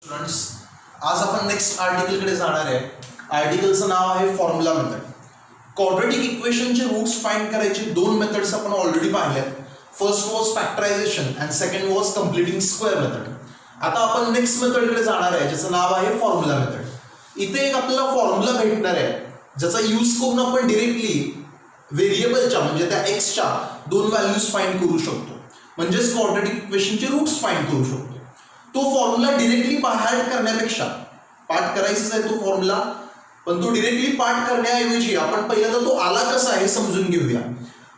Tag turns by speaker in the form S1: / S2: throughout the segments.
S1: Students, आज आपण next article कडे जाणार आहे. आर्टिकलचं नाव आहे फॉर्म्युला मेथड. क्वाड्रॅटिक इक्वेशनचे रूट्स फाइंड करायचे दोन मेथड्स आपण ऑलरेडी पाहिल्यात. First was factorisation and second was completing square method. आता आपण नेक्स्ट मेथड कडे जाणार आहे ज्याचं नाव आहे फॉर्म्युला मेथड. इथे एक आपल्याला फॉर्म्युला भेटणार आहे ज्याचा यूज करून आपण डायरेक्टली व्हेरिएबलच्या म्हणजे त्या एक्सच्या दोन व्हॅल्यूज फाइंड करू शकतो. म्हणजेच क्वाड्रॅटिक इक्वेशनचे रूट्स फाइंड करू शकतो. तो फॉर्म्युला डायरेक्टली पाठ करण्यापेक्षा पाठ करायचाच आहे तो फॉर्म्युला, पण तो डायरेक्टली पाठ करण्याऐवजी आपण पहिल्यांदा तो आला कसा आहे समजून घेऊया.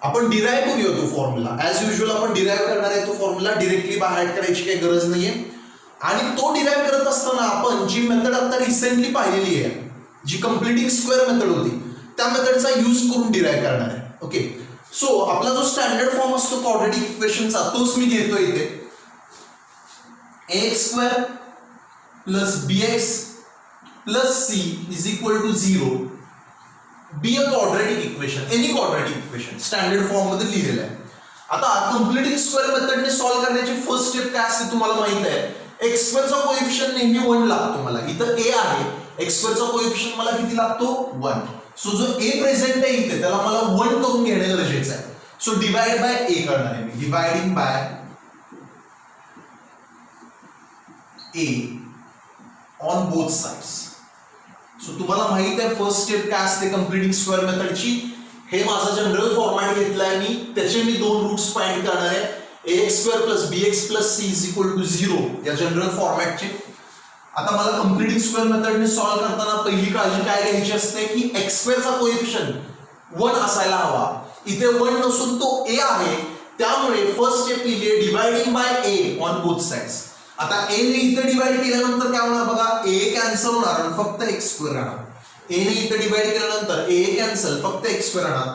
S1: आपण डिराइव्ह करूया तो फॉर्म्युला. ॲज युजल आपण डिराइव्ह करणार आहे तो फॉर्म्युला. डायरेक्टली बाहेर करायची काही गरज नाहीये. आणि तो डिराइव्ह करत असताना आपण जी मेथड आता रिसेंटली पाहिलेली आहे, जी कम्प्लिटिंग स्क्वेअर मेथड होती, त्या मेथडचा यूज करून डिराइव्ह करणार आहे. ओके, सो आपला जो स्टँडर्ड फॉर्म असतो क्वाड्रॅटिक इक्वेशनचा तोच मी घेतो इथे. ax square plus bx plus c is equal to 0 be a quadratic equation, any quadratic equation standard form मध्ये लिहिलेलं आहे. आता कंप्लिटिंग स्क्वेअर मेथडने सॉल्व्ह करण्याची फर्स्ट स्टेप काय असते तुम्हाला माहित आहे. x स्क्वेअर चा कोएफिशियंट नेहमी 1 लागतो मला. इथं a आहे, x स्क्वेअर चा कोएफिशियंट मला किती लागतो 1. सो जो a प्रेझेंट आहे इथे त्याला मला 1 करून घेणे गरजेचं आहे. सो डिवाइड बाय a करणार आहे मी. Dividing by a on both sides. So तुम्हाला माहित आहे फर्स्ट स्टेप काय असते कंप्लिटिंग स्क्वेअर मेथडची. हे माझा जनरल फॉर्मॅट घेतलाय मी, त्याचे मी दोन रूट्स फाइंड करणार आहे. ax square plus bx plus c is equal to 0 या जनरल फॉर्मॅटचे. आता मला कंप्लिटिंग स्क्वेअर मेथडने सॉल्व्ह करताना पहिली काळजी काय घ्यायची असते की x स्क्वेअर चा कोएफिशियंट 1 असायला हवा. इथे 1 नसून तो a आहे, त्यामुळे फर्स्ट स्टेप लिहिली dividing by a on both sides. आता a ने इथे डिवाइड केल्यानंतर काय होणार बघा, a कॅन्सल होणार आणि फक्त x स्क्वेअर राहणार. a ने इथे डिवाइड केल्यानंतर a कॅन्सल, फक्त x स्क्वेअर राहणार.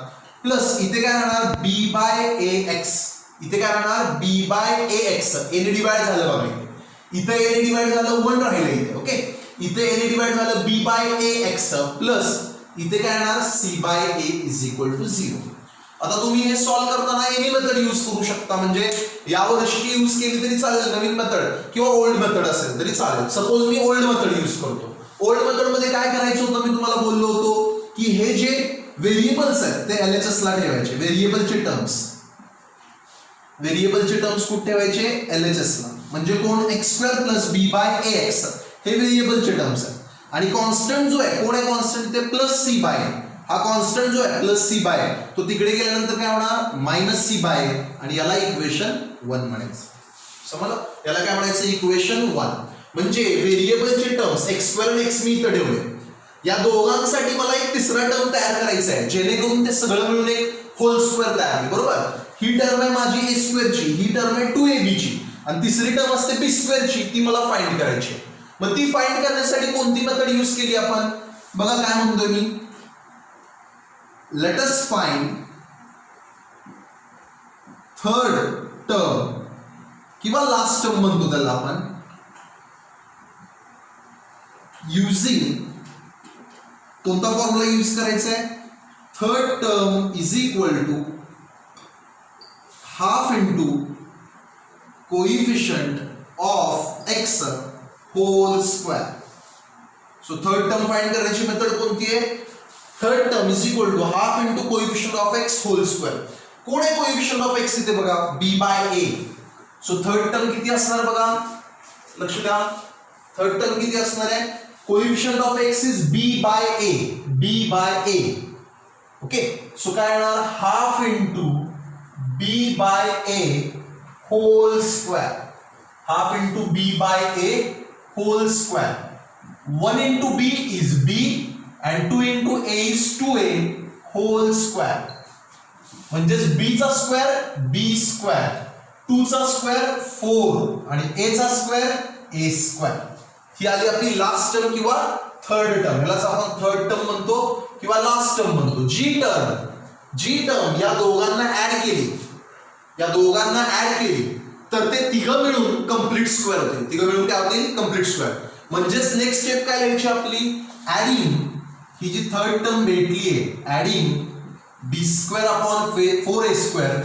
S1: प्लस इथे काय राहणार b बाय ax. इथे काय राहणार b बाय ax. a ने डिवाइड झालं बघा इथे a ने डिवाइड झालं 1 राहिलं इथे. ओके, इथे a ने डिवाइड झालं b बाय ax प्लस इथे काय राहणार c by a is equal to 0. आता तुम्ही हे सॉल्व्ह करताना एनी मेथड यूज करू शकता. म्हणजे यावर्षी यूज केली तरी चालेल नवीन मेथड, किंवा ओल्ड मेथड असेल तरी चालेल. सपोज मी ओल्ड मेथड यूज करतो. ओल्ड मेथड मध्ये काय करायचं होतं मी तुम्हाला बोललो होतो की हे जे व्हेरिएबल्स आहेत ते LHS ला ठेवायचे. व्हेरिएबलचे टर्म्स कुठे ठेवायचे LHS ला. म्हणजे कोण x square plus b by ax हे व्हेरिएबलचे टर्म्स आहेत. आणि कॉन्स्टंट जो आहे कोण आहे कॉन्स्टंट ते प्लस c बाय. हा कॉन्स्टंट जो आहे प्लस c बाय तो तिकडे गेल्यानंतर काय होणार मायनस c बाय, आणि याला इक्वेशन 1 म्हणायचं. समजलं, याला काय म्हणायचं इक्वेशन 1. म्हणजे व्हेरिएबलचे टर्म्स x स्क्वेअर आणि x मी इथे ठेवले. या दोघांसाठी मला एक तिसरा टर्म तयार करायचा आहे जेणेकरून ते सगळं मिळून एक होल स्क्वेअर तयार होईल. बरोबर, ही टर्म आहे माझी a स्क्वेअर ची, ही टर्म आहे 2ab ची, आणि तिसरी टर्म असते b स्क्वेअर ची, ती मला फाइंड करायची. मग ती फाइंड करण्यासाठी कोणती मेथड यूज केली आपण बघा. काय म्हणतोय मी, let us find third term किंवा लास्ट टर्म म्हणतो त्याला आपण, using कोणता फॉर्म्युला यूज करायचा आहे. Third term is equal to half into coefficient of x whole square. So third term find करायची मेथड कोणती आहे. Third term is equal to half into coefficient of x whole square. कोण आहे coefficient of x इथे बघा b by a. So third term किती असणार बघा, लक्ष द्या. थर्ड टर्म किती असणार आहे, coefficient of x is b by a. b by a. Okay, so काय येणार half into b by a whole square. Half into b by a whole square. 1 into b is b and 2 into a is 2a whole square. म्हणजेच b चा square b square, 2 चा square 4 आणि a चा square a square. ही आली आपली last term किंवा third term. यालाच आपण थर्ड टर्म म्हणतो किंवा लास्ट टर्म म्हणतो. जी टर्म या दोघांना ऍड केली तर ते तिघं मिळून कंप्लीट स्क्वेअर होते. तिघं मिळून काय होतील कंप्लीट स्क्वेअर. म्हणजेच नेक्स्ट स्टेप काय लिहायची आपली, ऍडिंग ही जी थर्ड टर्म भेटली आहे, adding b square upon 4a square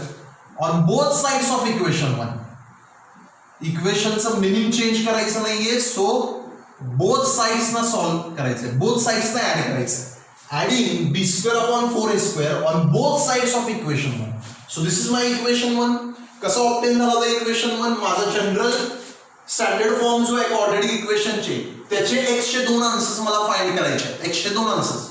S1: on both sides of equation 1. इक्वेशनचं मिनिंग चेंज करायचं नाहीये, सो बोथ साइड्स ना सॉल्व करायचंय, बोथ साइड्स ना ऍड करायचंय. Adding b square upon 4a square on both sides of equation 1. So this is my equation 1. कसं obtain झालं होतं इक्वेशन 1? माझा जनरल स्टँडर्ड फॉर्म जो आहे क्वाड्रॅटिक इक्वेशनचे, त्याचे x चे दोन आन्सर्स मला फाइंड करायचे आहेत. x चे दोन आन्सर्स,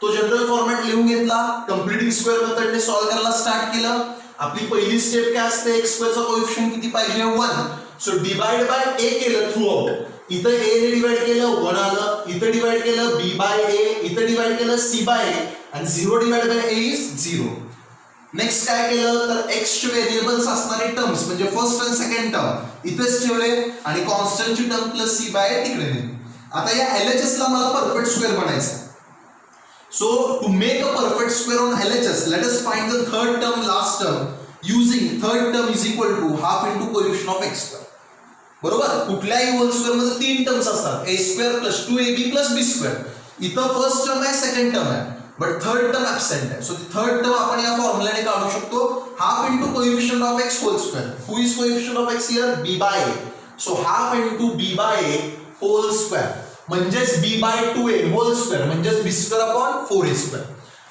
S1: तो जनरल फॉर्मॅट लिहून घेतला, कंप्लीटिंग स्क्वेअर मेथडने सॉल्व करायला स्टार्ट केलं. आपली पहिली स्टेप काय असते, x स्क्वेअरचा कोएफिशियंट किती पाहिजे, 1. सो डिवाइड बाय a केलं थ्रू आउट. इथं a ने डिवाइड केलं 1 आलं, इथं डिवाइड केलं b बाय a, इथं डिवाइड केलं c बाय a, आणि 0 divide by a is 0. Next काय केलं तर x चे व्हेरिएबल्स असणारे टर्म्स म्हणजे फर्स्ट आणि सेकंड टर्म इथेच ठेवले, आणि कॉन्स्टंटची term plus c by a तिकडे नेली. आता या LHS ला मला परफेक्ट स्क्वेअर बनायचा. So to make a perfect square on LHS, let us find the third term, last term, using third term is equal to half into coefficient of x square. बरोबर, कुठल्याही hole square मध्ये तीन terms असतात, a square plus 2ab plus b square. इथं first term आहे, second term आहे, but third term absent आहे. So third term आपण या फॉर्म्युलाने काढू शकतो, half into coefficient of x whole square. Who is coefficient of x here, b by a. So half into b by a whole square म्हणजेच b by 2a whole square म्हणजेच b square upon 4a square.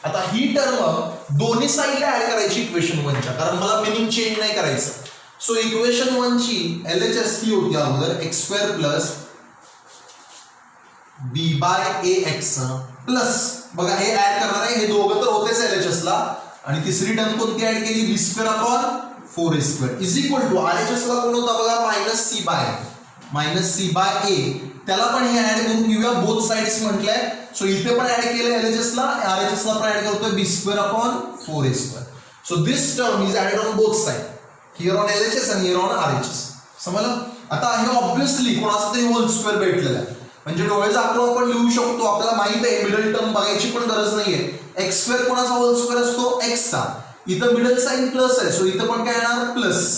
S1: आता ही term दोन्ही साइडला add करायची equation 1 च्या, कारण मला मिनिंग चेंज नाही करायचं. सो इक्वेशन 1 ची LHS ही होती अगोदर x square plus b by ax plus, बघा हे ऍड करणार आहे, हे दोघं तर होतेच LHS ला, आणि तिसरी टर्म कोणती ऍड केली, b square upon 4a square is equal to RHS ला कोण होता बघा, मायनस c बाय a. त्याला पण हे ऍड करून घेऊया, बोथ साइड्स म्हटलंय. सो इथे पण ऍड केलं LHS ला, RHS ला पण ऍड करतोय b square upon 4a square. So this term is added on both side, here on LHS आणि हियर ऑन RHS. समजलं? आता हे ऑब्वियसली कोणाचं तरी होल स्क्वेअर भेटलेलं आहे, म्हणजे डोळे झाकून आपण लिहू शकतो. आपल्याला माहित आहे मिडल टर्म बघायची पण गरज नाहीये. x स्क्वेअर कोणाचा होल स्क्वेअर असतो, x चा. इथं मिडल साइन प्लस आहे, सो इथं पण काय येणार प्लस.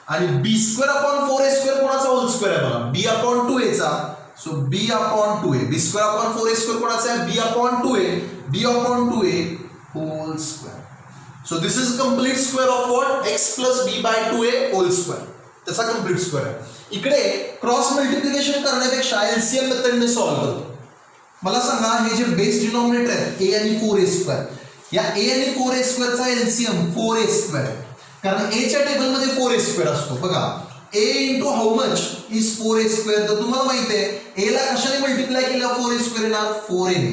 S1: आणि b square upon 4a square कोणाचा होल स्क्वेअर आहे बघा, b अपॉन 2a चा. So b upon 2a, b square upon 4a square कोणाचा आहे, b upon 2a, b upon 2a whole square. So this is complete square of what, x plus b by 2a whole square. त्याचा complete square आहे. इकडे cross multiplication करण्यापेक्षा LCM मेथडने solve करतो. मला सांगा, हे जे बेस डिनॉमिनेटर आहे a आणि 4a स्क्वेअर, या a आणि 4a स्क्वेअरचा LCM 4a स्क्वेअर, कारण a च्या टेबल मध्ये 4a स्क्वेअर असतो. बघा a into how much is 4a square. तर तुम्हाला माहित आहे a ला कशाने मल्टिप्लाय केला 4a स्क्वेअर येणार 4a ने,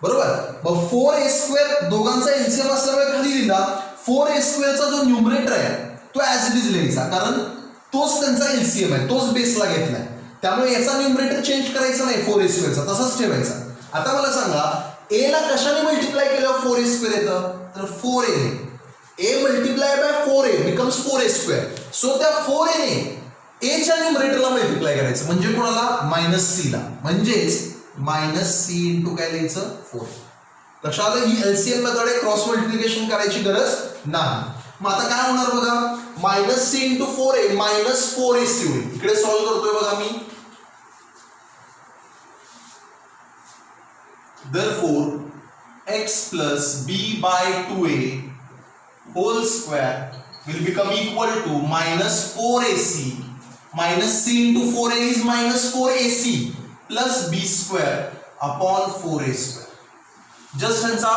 S1: बरोबर. मग 4a स्क्वेअर दोघांचा LCM असल्यामुळे खाली लिहिला, 4a स्क्वेअरचा जो न्यूमरेटर आहे तो ऍज इट इज लिहायचा, कारण तोच त्यांचा LCM आहे, तोच बेसला घेतलाय. त्यामुळे याचा न्यूमरेटर चेंज करायचा नाही, 4a स्क्वेअरचा तसाच ठेवायचा. आता मला सांगा, a ला कशाने मल्टिप्लाय केलं 4a स्क्वेअर येतं, तर 4a ने. a multiplied by 4a becomes 4a square. So त्या 4a ने a च्या न्यूमरेटरला मल्टिप्लाय करायचं, म्हणजे कोणाला, मायनस c ला, म्हणजेच मायनस c इंटू काय लिहायचं 4a. लक्षात आलं, ही LCM मेथड आहे, क्रॉस मल्टिप्लिकेशन करायची गरज नाही. मग आता काय होणार बघा, minus c into 4a minus 4ac होईल. इकडे सॉल्व्ह करतोय बघा मी. Therefore x plus b by 2a whole square will become equal to minus 4ac, minus c into 4a is minus 4ac plus b square upon 4a square. Just ह्यांचा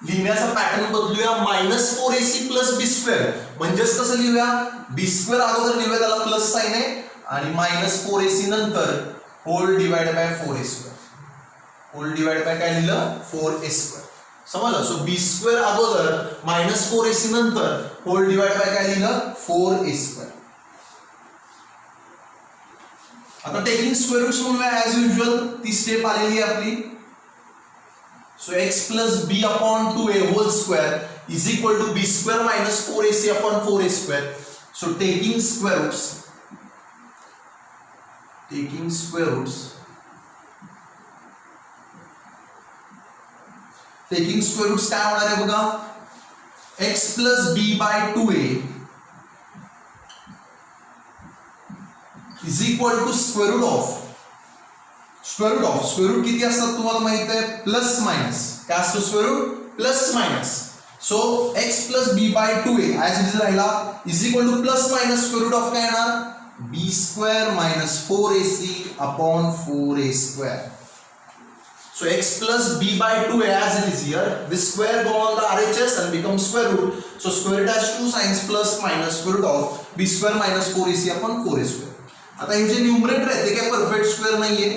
S1: लिहिण्याचा pattern बदलूया, minus 4ac plus b square, म्हणजेच कसं लिहूया, b square अगोदर लिहूया, त्याला plus sign आहे, आणि मायनस 4ac नंतर whole divide by 4a square. Whole divide by काय लिहिलं, 4a स्क्वेअर. समजलं? सो b स्क्वेअर अगोदर मायनस 4ac नंतर होल डिवाइड बाय काय लिहिलं, 4a स्क्वेअर. आता टेकिंग स्क्वेअर रूट्स म्हणूया ऍज युजुअल, ती स्टेप आलेली आहे आपली. So x plus b upon 2a whole square is equal to b square minus 4ac upon 4a square. So taking square roots, taking square roots काय होणार आहे बघा, x plus b by 2a is equal to square root of square root किती असतात तुम्हाला माहित आहे, plus minus. काय असतो square root, plus minus. So x plus b by 2a as it is राहिला is equal to plus minus square root of काय येणार, b square minus 4ac upon 4a square. So x plus b by 2a as it is here, this square go on the RHS and become square root. So square root has 2 signs plus minus square root of b square minus 4ac upon 4a square. आता हे जे numerator आहे ते काय perfect square नाहीये,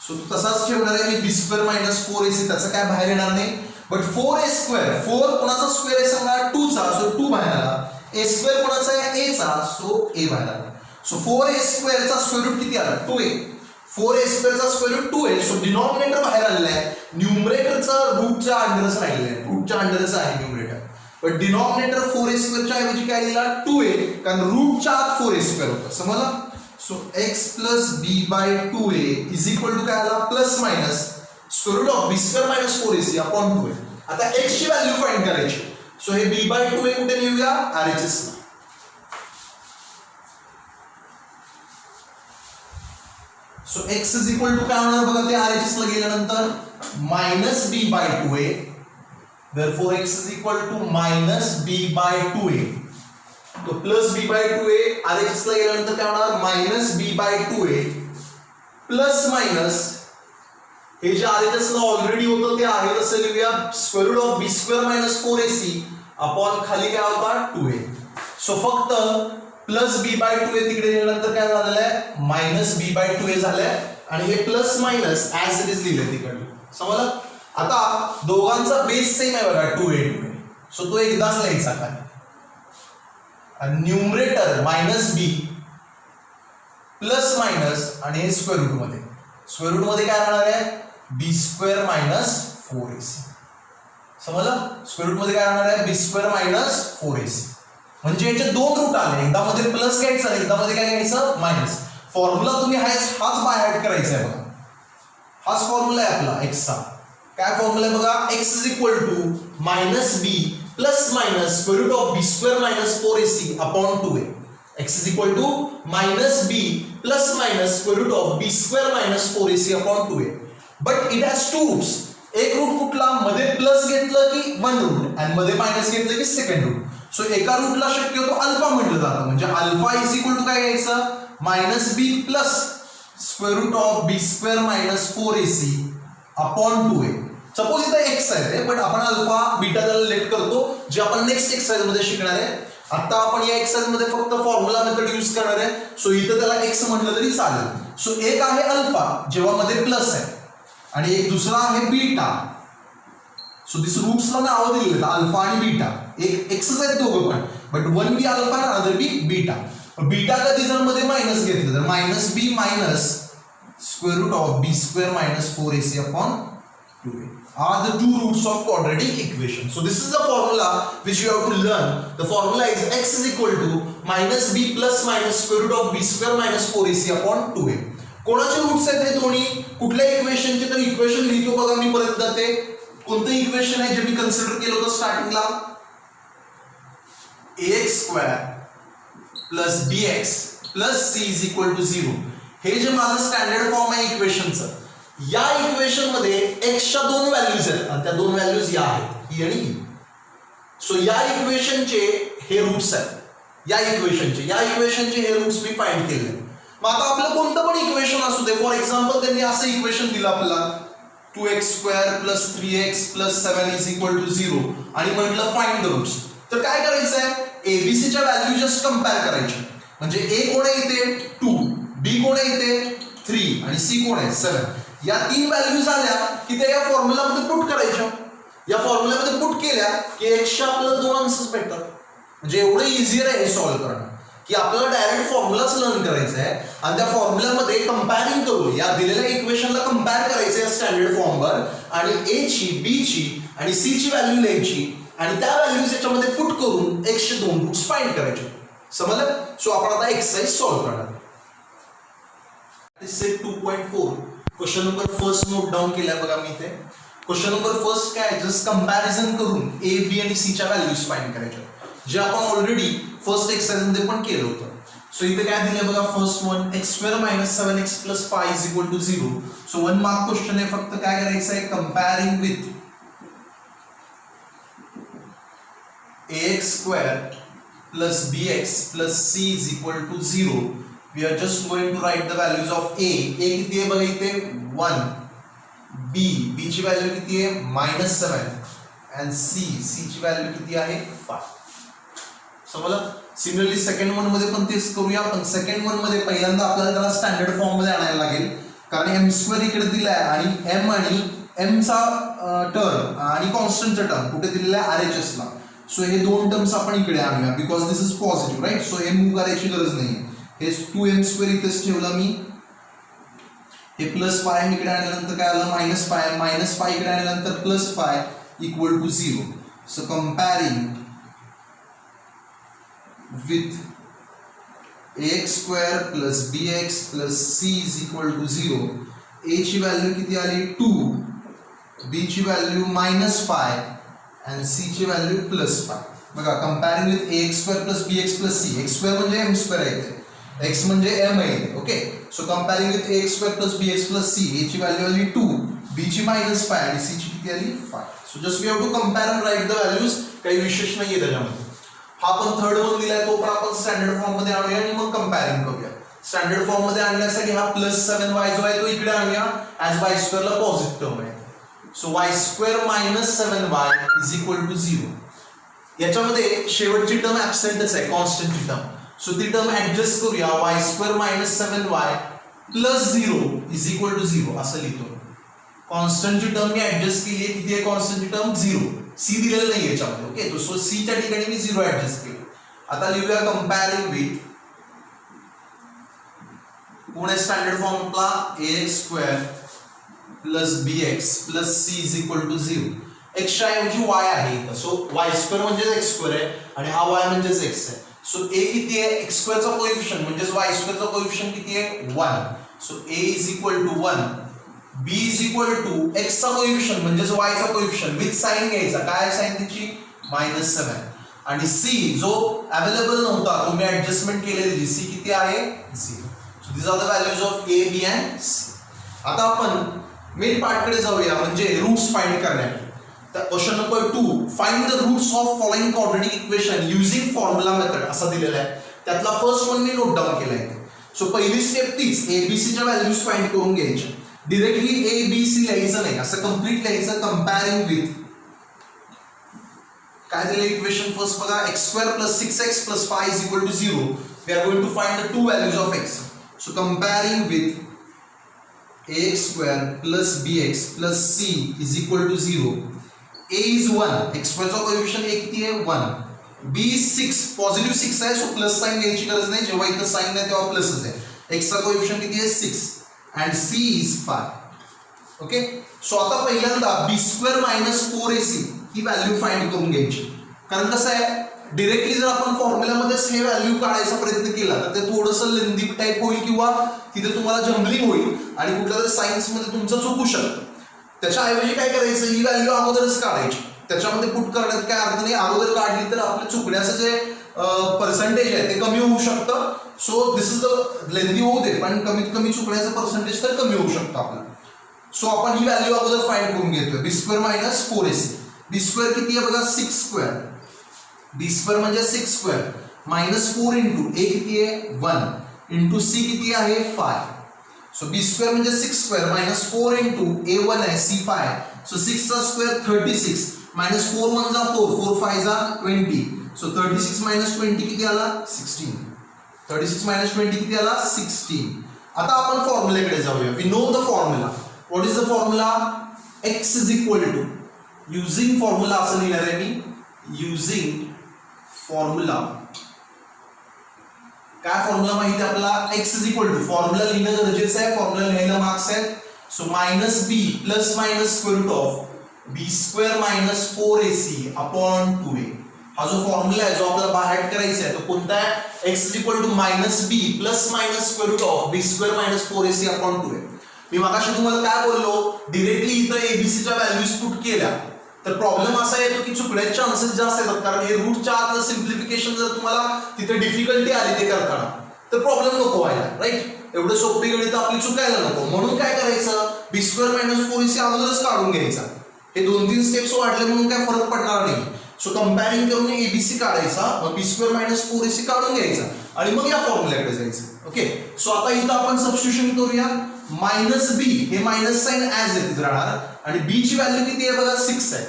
S1: so तसाच ठेवणार आहे मी b स्क्वेअर मायनस 4ac, त्याचं काय बाहेर येणार नाही. बट 4a स्क्वेअर, 4 कोणाचा स्क्वेअर आहे सांगा 2 चा, सो 2 बाहेर आला. a स्क्वेअर कोणाचा आहे a चा, सो a बाहेर आला. सो 4a स्क्वेअर चा स्क्वेअर रूट किती आला 2a. 4a स्क्वेअर चा square route 2a, so denominator बाहेर आलेला आहे. न्यूमरेटरचा रूटच्या अंडरच राहिलेला आहे, रूटच्या अंडरच आहे न्यूमरेटर. पण डिनॉमिनेटर 4a स्क्वेअरच्या ऐवजी काय लिहिला 2a, कारण रूटच्या आत 4a स्क्वेअर होता. समजलं. So x plus b by 2a is equal to काय आला plus minus square root of b square minus 4ac upon 2a. आता x ची व्हॅल्यू फाइंड करायची. सो हे b by 2a कुठे लिहूया RHS ला. So x is equal to काय होणार बघा ते RHS ला गेल्यानंतर minus b by 2a. therefore x is equal to minus b by 2a. तो plus b by 2a RHS ला गेल्यानंतर काय होणार minus b by 2a plus minus हे जे RHS ला ऑलरेडी होतं ते आहे तसं लिहूया square root of b square minus 4ac upon खाली काय होता 2a. सो फक्त प्लस b by 2a तिकडे गेल्यानंतर काय झालेलं आहे मायनस b by 2a झालंय आणि हे plus minus as it is लिहिलंय तिकडे. समजलं. आता दोघांचा बेस सेम आहे बघा 2a 2a, सो तो एकदाच लिहायचा काय numerator minus B plus minus आणि हे स्क्वेअर रूट मध्ये, स्क्वेअर रूट मध्ये काय राहणार आहे बी स्क्वेअर मायनस 4ac. समजलं. स्क्वेअर रूट मध्ये काय राहणार आहे बी स्क्वेअर मायनस 4ac. म्हणजे याचे दोन रूट आले, एकदा मध्ये प्लस घ्यायचं आणि एकदा मध्ये काय घ्यायचं मायनस. फॉर्म्युला तुम्ही हाच बाय हार्ट करायचा आहे बघा. हाच फॉर्म्युला आहे आपला x चा. काय फॉर्म्युला आहे बघा x is equal to minus B plus minus square root of b square minus 4ac upon 2a. x is equal to minus b plus minus square root of b square minus 4ac upon 2a. But it has two roots. एक route कुठला मध्ये plus घेतलं की one route आणि मध्ये minus घेतलं की second route. So एका रूटला शक्यतो अल्फा म्हटलं जातं, म्हणजे अल्फा इज इक्वल टू काय घ्यायचं minus B plus square root of B square minus 4ac upon 2a. Suppose इथं एक्स आहे पण आपण अल्फा बीटा त्याला लेट करतो, जे आपण नेक्स्ट एक्सरसाइज मध्ये शिकणार आहे. आता आपण या एक्सरसाइज मध्ये फक्त फॉर्म्युला मेथड यूज करणार आहे. सो इथं त्याला एक्स म्हटलं तरी चालेल. सो एक आहे अल्फा जेव्हा मध्ये प्लस आहे आणि एक दुसरा आहे बीटा. सो दिस रूट्सला नाव दिलेलं अल्फा आणि बीटा. एक एक्सच आहेत दोघं पण, बट वन बी अल्फा आणि अदर बी बीटा. बीटा कधी जर मध्ये मायनस घेतलं तर minus B minus square root of B square minus 4ac upon 2a are the two roots of quadratic equation. So this is the formula which you have to learn. The formula is x is equal to minus b plus minus square root of b square minus 4ac upon 2a. कोणाचे roots आहेत हे दोन्ही, कुठल्या इक्वेशनचे तर equation लिहितो बघा मी परत जाते. कोणतं इक्वेशन आहे जे मी कन्सिडर केलं होतं स्टार्टिंगला ax square plus bx plus c is equal to 0. हे जे माझं स्टँडर्ड फॉर्म आहे इक्वेशनचं, या इक्वेशन मध्ये x च्या दोन व्हॅल्यूज आहेत आणि त्या दोन व्हॅल्यूज या आहेत ही आणि ही. सो या इक्वेशनचे हे रूट्स आहेत, या इक्वेशनचे हे रूट्स मी फाइंड केले. मग आता आपलं कोणतं पण इक्वेशन असू दे, फॉर एक्झाम्पल त्यांनी असं इक्वेशन दिलं आपल्याला 2x square plus 3x plus 7 is equal to 0 आणि म्हटलं फाइंड द रूट्स. तर काय करायचं आहे एबीसी च्या व्हॅल्यू जस्ट कंपेअर करायची. म्हणजे ए कोण आहे इथे 2, बी कोण आहे इथे 3 आणि सी कोण आहे 7. या तीन व्हॅल्यूज आल्या की त्या या फॉर्म्युला मध्ये पुट करायच्या. या फॉर्म्युला मध्ये पुट केल्या की x च्या आपल्याला दोन आन्सर्स भेटतात. म्हणजे एवढं इझियर आहे हे सॉल्व्ह करणं की आपल्याला डायरेक्ट फॉर्म्युलाच लर्न करायचा आहे आणि त्या फॉर्म्युलामध्ये कंपॅरिंग करून या दिलेल्या इक्वेशनला कंपेअर करायचं आहे स्टँडर्ड फॉर्मवर आणि ए ची बी ची आणि सी ची व्हॅल्यू लिहायची आणि त्या व्हॅल्यूज याच्यामध्ये पुट करून x चे दोन रूट्स फाइंड करायचे. समजलं. सो आपण आता एक्सरसाइज सॉल्व्ह करणार. Set 2.4 question number first note down केलाय बघा मी इथे. क्वेश्चन नंबर फर्स्ट काय जस्ट कंपॅरिझन करून ए बी आणि सी च्या व्हॅल्यूज फाइंड करायच्या, जे आपण ऑलरेडी फर्स्ट एक्सरसाइज मध्ये पण केलं होतं. सो इथे काय दिलंय बघा first one x square minus 7x plus 5 is equal to 0. So 1 mark question आहे. फक्त काय करायचं आहे comparing with ax square plus bx plus c is equal to 0 we are just going to write the values of A. A किती आहे बघा इथे 1. बी, बी ची व्हॅल्यू किती आहे -7 अँड सी, सी ची व्हॅल्यू किती आहे 5. समजलं. सिमिलरली सेकंड वन मध्ये पण तेच करूया. पण सेकंड वन मध्ये पहिल्यांदा आपल्याला त्याला स्टँडर्ड फॉर्म मध्ये आणायला लागेल, कारण m² इकडे दिलाय आणि m आणि m चा टर्म आणि कॉन्स्टंटचा टर्म कुठे दिलेला आहे RHS ला. सो हे दोन टर्म्स आपण इकडे आणूया because this is positive right. So हे मूव्ह करायची गरज नाही. हे 2m² इथेच ठेवलं मी. हे +5 इकडे आणल्यानंतर काय आलं -5, -5 इकडे आणल्यानंतर +5 equal to 0. So comparing with ax² plus bx plus c is equal to 0. a ची व्हॅल्यू किती आली 2, b ची व्हॅल्यू -5 and c ची व्हॅल्यू +5. बघा कंपॅरिंग with ax² plus bx plus c. x² म्हणजे m² आहे इथे, x म्हणजे m आहे. Okay. So comparing with ax² plus bx plus c. a ची व्हॅल्यू आली 2, b ची -5 आणि c ची किती आली 5. So just we have to compare and write the values. काही विशेष नाहीये त्याच्यामध्ये. हा पण थर्ड वन दिलाय तो पण आपण स्टँडर्ड फॉर्म मध्ये आणूया आणि मग कंपॅरिंग करूया. स्टँडर्ड फॉर्म मध्ये आणण्यासाठी हा +7y जो आहे तो इकडे आणूया ऍज y² ला पॉझिटिव्ह टर्म आहे. So y² - 7y is equal to 0. याच्यामध्ये शेवटची टर्म ऍब्सेंटच आहे, कॉन्स्टंटची टर्म. सो ती टर्म ऍडजस्ट करूया. y² - 7y + 0 is equal to 0 असं लिहितो. कॉन्स्टंटची टर्म मी ऍडजस्ट केली आहे. किती आहे कॉन्स्टंटची टर्म 0. सी दिलेलं नाही याच्यामध्ये. ओके. तो सो सी च्या ठिकाणी मी 0 ऍडजस्ट केलं. आता लिहूया कंपॅरिंग विथ पुणे स्टँडर्ड फॉर्मला ax² plus bx plus c is equal to 0. x च्या ऐवजी y आहे इथं. सो y² म्हणजे x² आहे आणि हा y म्हणजे x आहे. सो a किती आहे x² चा कोएफिशिएंट म्हणजे y² चा कोएफिशिएंट किती आहे 1. So a is equal to 1. b is equal to x चा कोएफिशिएंट म्हणजे y चा कोएफिशिएंट विथ साइन घ्यायचा. काय साइन त्याची -7 आणि c जो अवेलेबल नव्हता तो मी ऍडजस्टमेंट केलेली. c किती आहे 0. So this are the values of a b and c. आता आपण मेन पार्ट कडे जाऊया म्हणजे रूट्स फाइंड करण्यासाठी. तर question number 2, find the roots of following quadratic equation using formula method असा दिलेला आहे. त्यातला फर्स्ट वन मी नोट डाउन केलाय. सो पहिली स्टेप तीच abc च्या व्हॅल्यूज फाइंड करून घ्यायच्या. डायरेक्टली abc लिहायचं नाही, असं कंप्लीट लिहायचं. कंपॅरिंग विथ काय दिलं इक्वेशन फर्स्ट बघा x² + 6x + 5 is equal to 0. We are going to find the two values of x. So comparing with ax² plus bx plus c is equal to 0. a is 1. x² चा coefficient a किती आहे 1. b is 6. Positive 6 आहे. So plus sign घ्यायची गरज नाही. जेव्हा इथं sign नाही तेव्हा प्लसच आहे. x चा कोएफिशिएंट किती आहे 6 and c is 5. Okay. So आता पहिल्यांदा b² - 4ac ही व्हॅल्यू फाइंड करून घ्यायची. कारण कसं आहे डायरेक्टली जर आपण फॉर्म्युल्यामध्येच हे व्हॅल्यू काढायचा प्रयत्न केला तर ते थोडंसं लेंदी टाइप होईल किंवा तिथे तुम्हाला जंबलिंग होईल आणि कुठल्या तरी सायन्स मध्ये तुमचं चुकू शकतं. त्याच्याऐवजी काय करायचं ही व्हॅल्यू अगोदरच काढायची. त्याच्यामध्ये पुट करण्यात काय अर्थ नाही. अगोदर काढली तर आपलं चुकण्याचं जे पर्सेंटेज आहे ते कमी होऊ शकतं. सो दिस इज द लेंदी होऊ दे पण कमीत कमी चुकण्याचं पर्सेंटेज तर कमी होऊ शकतं आपलं. सो आपण ही व्हॅल्यू अगोदर फाइंड करून घेतोय. b² - 4ac. b² किती आहे बघा 6². b² म्हणजे 6² -4 इंटू a किती आहे 1 इंटू c किती आहे 5. सो b² म्हणजे 6² -4 इंटू a1 आहे c 5. सो 6 चा स्क्वेअर 36 -4 1 जा 4 4 5 जा 20. सो 36 - 20 किती आला 16. 36 - 20 किती आला 16. आता आपण फॉर्म्युलेकडे जाऊया. We know the formula. What is the formula. x is equal to using formula असं लिहिणार आहे मी. Using formula. काय फॉर्म्युला माहिती आहे आपल्याला x is equal to formula लिहिणं गरजेचं आहे. फॉर्म्युला लिहायला मार्क्स आहेत. So -b + square root of b² - 4ac upon 2a. हा जो फॉर्म्युला आहे जो आपल्याला बाहेर करायचा आहे तो कोणता आहे. x is equal to -b + square root of b² - 4ac upon 2a. मी मगाशी तुम्हाला काय बोललो डायरेक्टली इथं abc च्या व्हॅल्यूज पुट केल्या तर प्रॉब्लेम असा येतो की चुकण्याचे चान्सेस जास्त येतात. कारण हे रूटच्या आतलं सिम्प्लिफिकेशन जर तुम्हाला तिथे डिफिकल्टी आली ते करताना तर प्रॉब्लेम नको व्हायला. राईट. एवढं सोपी गणित आपली चुकायला नको. म्हणून काय करायचं b² - 4ac अगोदरच काढून घ्यायचा. हे 2-3 स्टेप्स वाढले म्हणून काय फरक पडणार नाही. सो कंपॅरिंग करून एबीसी काढायचा, मग बी स्क्वेअर मायनस 4ac काढून घ्यायचा आणि मग या फॉर्म्युल्याकडे जायचं. ओके, सो आता इथं आपण सबस्टिट्यूशन करूया. मायनस बी हे minus sign as it is राहणार आणि बी ची व्हॅल्यू किती आहे बघा 6 आहे.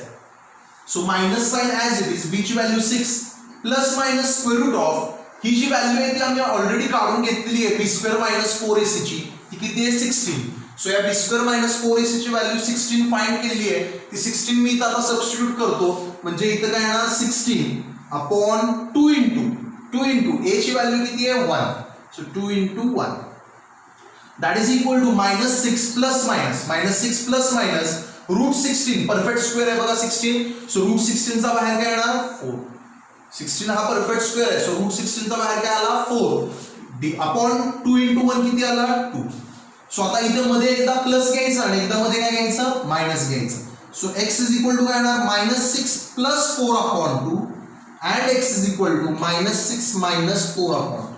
S1: So minus sign as it is, B ची व्हॅल्यू 6 plus minus square root of ही जी व्हॅल्यू आहे ती आम्ही ऑलरेडी काढून घेतलेली आहे बी स्क्वेअर मायनस 4ac ची, ती किती आहे 16. सो या बी स्क्वेअर मायनस 4ac ची व्हॅल्यू 16 फाइंड केलेली आहे. ती 16 मी इथं आता सबस्टिट्यूट करतो, म्हणजे इथं काय येणार 16 अपॉन 2 इंटू a ची व्हॅल्यू किती आहे 1. So 2 into 1 that is equal to minus 6 plus minus root 16. Perfect square आहे बघा 16. सो रूट 16 चा बाहेर काय येणार 4. 16 हा परफेक्ट स्क्वेअर आहे. सो रूट 16 चा बाहेर काय आला 4 अपॉन 2 इंटू 1 किती आला 2. सो आता इथं मध्ये एकदा प्लस घ्यायचं आणि एकदा मध्ये काय घ्यायचं मायनस घ्यायचं. So x is equal to काय येणार minus 6 plus 4 upon 2 and x is equal to minus 6 minus 4 upon 2.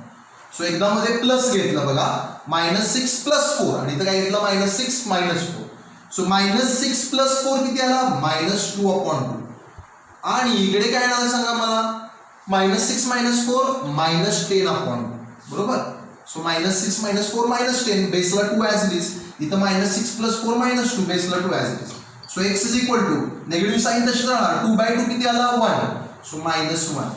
S1: So एकदा मध्ये प्लस घेतलं बघा मायनस 6 प्लस 4 आणि इथं काय घेतलं minus 6 minus 4. So minus 6 plus 4 किती आला मायनस 2 अपॉन 2 आणि इकडे काय येणार सांगा मला मायनस 6 मायनस 4 मायनस 10 अपॉन 2. बरोबर. सो मायनस 6 मायनस 4 मायनस 10 बेसला 2 ॲज इट इज. इथं मायनस 6 प्लस 4 मायनस 2 बेसला 2 as it is. So x is equal to negative sign तशी राहणार 2/2 किती आला 1. सो मायनस 1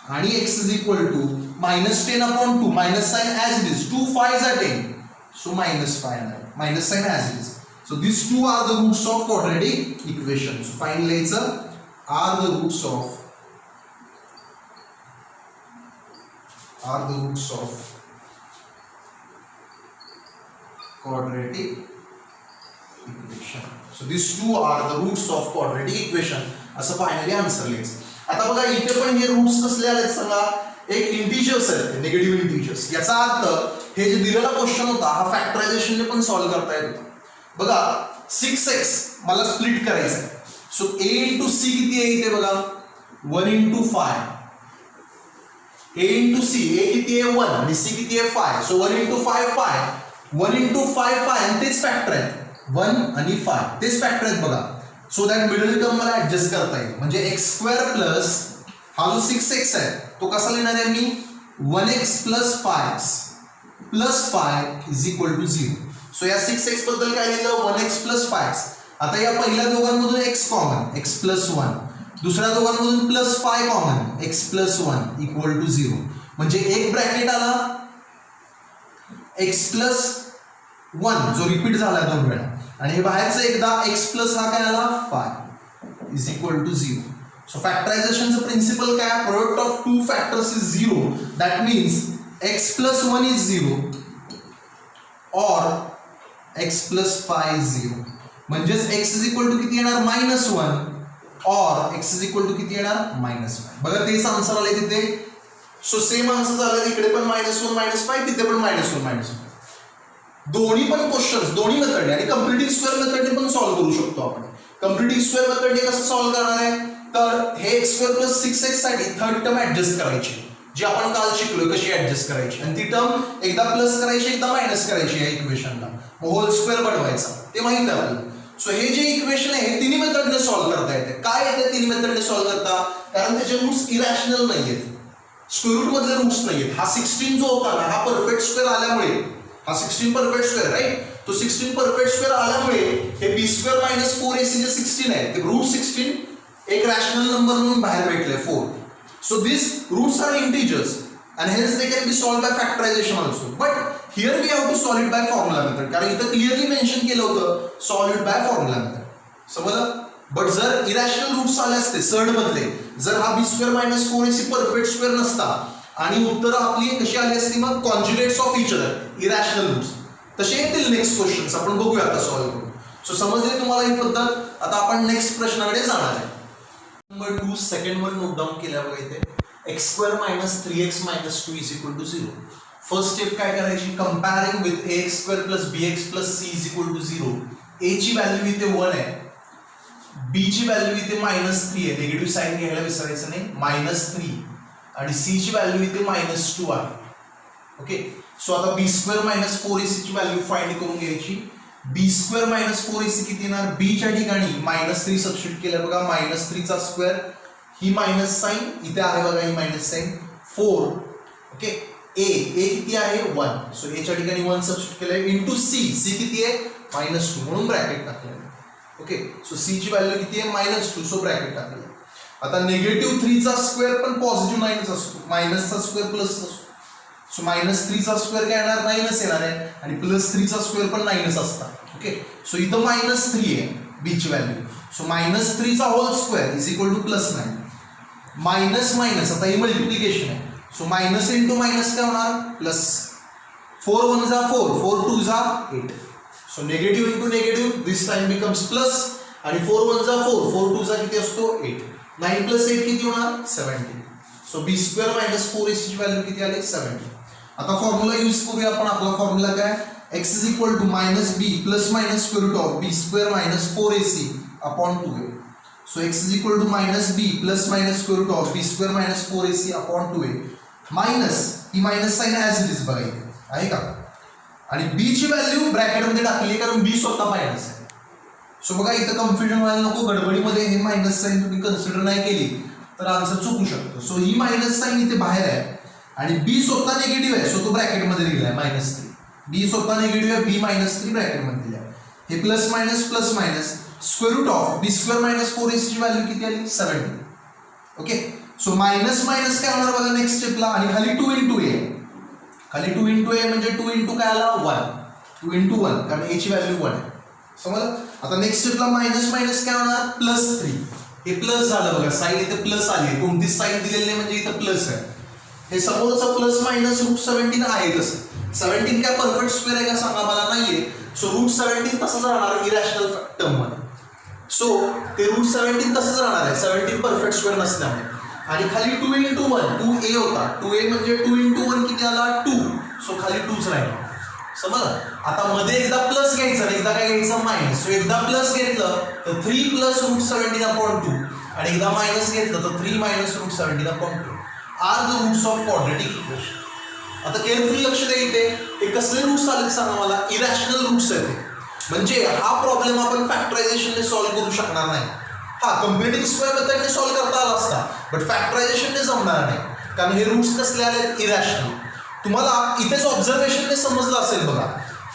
S1: आणि x is equal to minus 10 upon 2 minus sign as it is 2 5 are 10. So minus 5 minus sign as it is. So these two are the roots of quadratic equation. So finally it's are the roots of quadratic equation. So these two are the roots of quadratic equation. असं finally answer लिहायचं. आता बघा इथे पण हे roots कसले आलेत सांगा, एक इंटिजर्स आहेत निगेटिव्ह इंटिजर्स. याचा अर्थ हे जे दिलेला क्वेश्चन होता हा फॅक्टरायझेशनने पण सॉल्व्ह करता येत होता. बघा 6x मला स्प्लिट करायचं आहे. सो a इंटू c किती आहे इथे बघा 1 into 5. a into c, a किती आहे 1 आणि c किती आहे 5. सो 1 इंटू 5 5 1 इंटू 5 5 आणि तेच फॅक्टर आहेत 1 आणि 5 तेच फॅक्टर आहेत बघा. सो दॅट मिडल टर्म मला ऍडजस्ट करता येईल, म्हणजे x स्क्वेअर प्लस हा जो 6x आहे तो कसा लिहिणार आहे मी 1x plus 5x plus 5 is equal to 0. So या 6x बद्दल काय लिहिलं 1x प्लस 5x. आता या पहिल्या दोघांमधून x कॉमन x प्लस 1, दुसऱ्या दोघांमधून plus 5 common x plus 1 equal to 0. म्हणजे एक ब्रॅकेट आला x प्लस 1 जो रिपीट झाला 2 वेळा आणि हे बाहेरचं एकदा x प्लस हा काय आला 5 इज इक्वल टू 0. सो फॅक्टरायझेशनचं प्रिन्सिपल काय product of two factors is 0. That means x plus 1 is 0 और x प्लस 5 इज 0. म्हणजेच x इज इक्वल टू किती येणार मायनस 1 और x इज इक्वल टू किती येणार मायनस 5. बघा तेच आन्सर आले तिथे. सो सेम आन्सर झालं इकडे पण मायनस 1 मायनस 5 तिथे पण मायनस 1 मायनस 5. दोन्ही पण क्वेश्चन्स दोन्ही मेथडने आणि कम्प्लिटिंग स्क्वेअर मेथडने पण सॉल्व्ह करू शकतो आपण. कम्प्लिटिंग स्क्वेअर मेथडने कसं सॉल्व्ह करणार आहे तर हे x स्क्वेअर प्लस 6x साठी थर्ड टर्म ऍडजस्ट करायची जी आपण काल शिकलो कशी ऍडजस्ट करायची आणि ती टर्म एकदा प्लस करायची एकदा मायनस करायची या इक्वेशनला, मग होल स्क्वेअर बनवायचा ते माहित आहे आपल्याला. सो हे जे इक्वेशन आहे हे तिन्ही मेथडने सॉल्व्ह करता येते. काय येते तिन्ही मेथडने सॉल्व्ह करता कारण त्याचे रूट्स इरॅशनल नाहीयेत, स्क्वेअर रूट मधले रूट्स नाहीयेत. हा 16 जो होता ना हा परफेक्ट स्क्वेअर आल्यामुळे हा 16 परफेक्ट स्क्वेअर राईट, तो 16 परफेक्ट स्क्वेअर आल्यामुळे हे बी स्क्वेअर मायनस 4ac जे 16 आहे ते रूट 16 एक रॅशनल नंबर म्हणून बाहेर भेटले 4. So these roots are integers and hence they can be solved by factorization also. But here we have to solve it by formula method. कारण इथं clearly mention केलं होतं solve it by formula method. समजलं? But जर irrational roots आले असते surd मधले, जर हा b square minus 4ac perfect square नसता आणि उत्तर आपली कशी आली असती मग conjugates of each other irrational roots. तसे येतील नेक्स्ट क्वेश्चन्स आपण बघूया आता सॉल्व्ह करून. सो समजले तुम्हाला ही पद्धत. आता आपण नेक्स्ट प्रश्नाकडे जाणार आहे. Number 2 second one note down केल्या बघा इथे x square minus 3x minus 2 is equal to 0. First step काय करायची comparing with ax square plus bx plus c is equal to 0. a ची व्हॅल्यू इथे 1 आहे, b ची व्हॅल्यू इथे मायनस 3 आहे, निगेटिव्ह साइन घ्यायला विसरायचं नाही मायनस 3 आणि c ची व्हॅल्यू इथे मायनस 2 आहे. ओके सो आता b स्क्वेअर मायनस 4ac ची व्हॅल्यू फाइंड करून घ्यायची. b स्क्वेअर मायनस 4ac किती येणार b च्या ठिकाणी मायनस 3 सबस्टिट्यूट केलं बघा मायनस 3 चा स्क्वेअर ही मायनस साईन इथे आहे बघा, ही मायनस साईन 4. ओके, ए किती आहे 1, सो एच्या ठिकाणी 1 सबस्टिट्यूट केलंय इंटू सी किती आहे -2 म्हणून ब्रॅकेट टाकलेलं आहे. ओके, सो सी ची व्हॅल्यू किती आहे -2, सो ब्रॅकेट टाकलेलं आहे. आता -3 चा स्क्वेअर पण पॉझिटिव्ह 9च असतो, मायनसचा स्क्वेअर प्लस असतो, सो -3 चा स्क्वेअर काय येणार 9च येणार आहे आणि +3 चा स्क्वेअर पण 9च असतात. ओके, सो इथं -3 आहे बी ची व्हॅल्यू, सो -3 चा whole square is equal to +9 minus minus. आता ही मल्टिप्लिकेशन आहे, सो मायनस इंटू मायनस काय होणार प्लस, 4 1 जा 4, 4 2 जा 8, सो नेगेटिव्ह इंटू नेगेटिव्ह दिस टाइम बिकम्स प्लस, आणि 4 1 जा 4, 4 2 जा किती असतो 8, 9 + 8 किती होणार 17. सो b² - 4ac ची व्हॅल्यू किती आली 17. आता फॉर्म्युला यूज करूया आपण. आपला फॉर्म्युला काय, x is equal to -b plus minus square root of b² - 4ac upon 2a. So x is equal to -b plus minus square root of b² - 4ac upon 2a minus ही minus sign as it is बघा इथे आहे का, आणि b ची value ब्रॅकेटमध्ये टाकली कारण b स्वतः मायनस आहे. सो बघा इथं कन्फ्युजन व्हायला नको, गडबडीमध्ये हे मायनस साइन तुम्ही कन्सिडर नाही केली तर आन्सर चुकू शकतो. सो ही मायनस साइन इथे बाहेर आहे आणि b स्वतः निगेटिव्ह आहे, सो तो ब्रॅकेटमध्ये दिलाय -3. b स्वतः निगेटिव्ह आहे, b -3 ब्रॅकेटमध्ये दिलाय. हे plus minus square root of b² - 4ac ची व्हॅल्यू किती आली 17. ओके, सो मायनस मायनस काय होणार बघा नेक्स्ट स्टेपला, आणि खाली 2 इंटू ए, खाली 2 इंटू ए म्हणजे 2 इंटू काय आला 1, 2 इंटू 1 कारण ए ची व्हॅल्यू 1 आहे. समजलं. आता नेक्स्ट स्टेपला मायनस मायनस काय होणार +3, हे प्लस झालं बघा, साइन इथे प्लस आली, कोणतीच साइन दिलेली नाही म्हणजे इथं प्लस आहे. हे समोरचं प्लस मायनस √17 आहे तसं. 17 काय परफेक्ट स्क्वेअर आहे का सांगा मला, नाहीये. सो √17 तसंच राहणार इरॅशनल टर्म मध्ये. सो ते √17 तसंच राहणार आहे 17 परफेक्ट स्क्वेअर नसल्यामुळे. आणि खाली 2 इंटू 1 2a होता, 2a म्हणजे 2 इंटू 1 किती आला 2, सो खाली 2च राहिला. समजलं. आता मध्ये एकदा प्लस घ्यायचं आणि एकदा काय घ्यायचं मायनस. सो एकदा प्लस घेतलं तर 3 + √17 अपॉन 2 आणि एकदा मायनस घेतलं तर 3 - √17 upon 2 are the roots of quadratic equation. आता केअरफुली लक्ष द्या इथे, हे कसले रूट्स आले सांगा मला, इरॅशनल रूट्स आहेत. म्हणजे हा प्रॉब्लेम आपण फॅक्टरायझेशनने सॉल्व्ह करू शकणार नाही. हा कम्प्लिटिंग स्क्वेअर मेथडने सॉल्व्ह करता आला असता, बट फॅक्टरायझेशनने जमणार नाही कारण हे रूट्स कसले आले इरॅशनल. तुम्हाला इथेच ऑब्झर्वेशनने समजलं असेल बघा,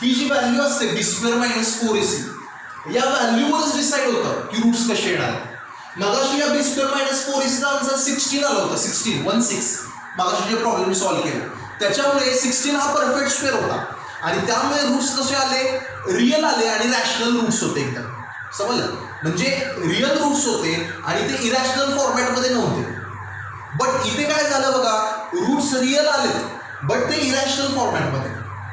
S1: ही जी व्हॅल्यू असते b² - 4ac या व्हॅल्यूवरच डिसाइड होतं की रूट्स कसे येणार. मगाशी या b² - 4ac चा आन्सर 16 आला होता, 16 मगाशी जे प्रॉब्लेम सॉल्व्ह केले त्याच्यामुळे 16 हा परफेक्ट स्क्वेअर होता आणि त्यामुळे रूट्स कसे आले रिअल आले आणि रॅशनल रूट्स होते एकदम. समजलं. म्हणजे रिअल रूट्स होते आणि ते इरॅशनल फॉर्मॅटमध्ये नव्हते. बट इथे काय झालं बघा, रूट्स रिअल आले बट ते इरॅशनल फॉर्मॅटमध्ये.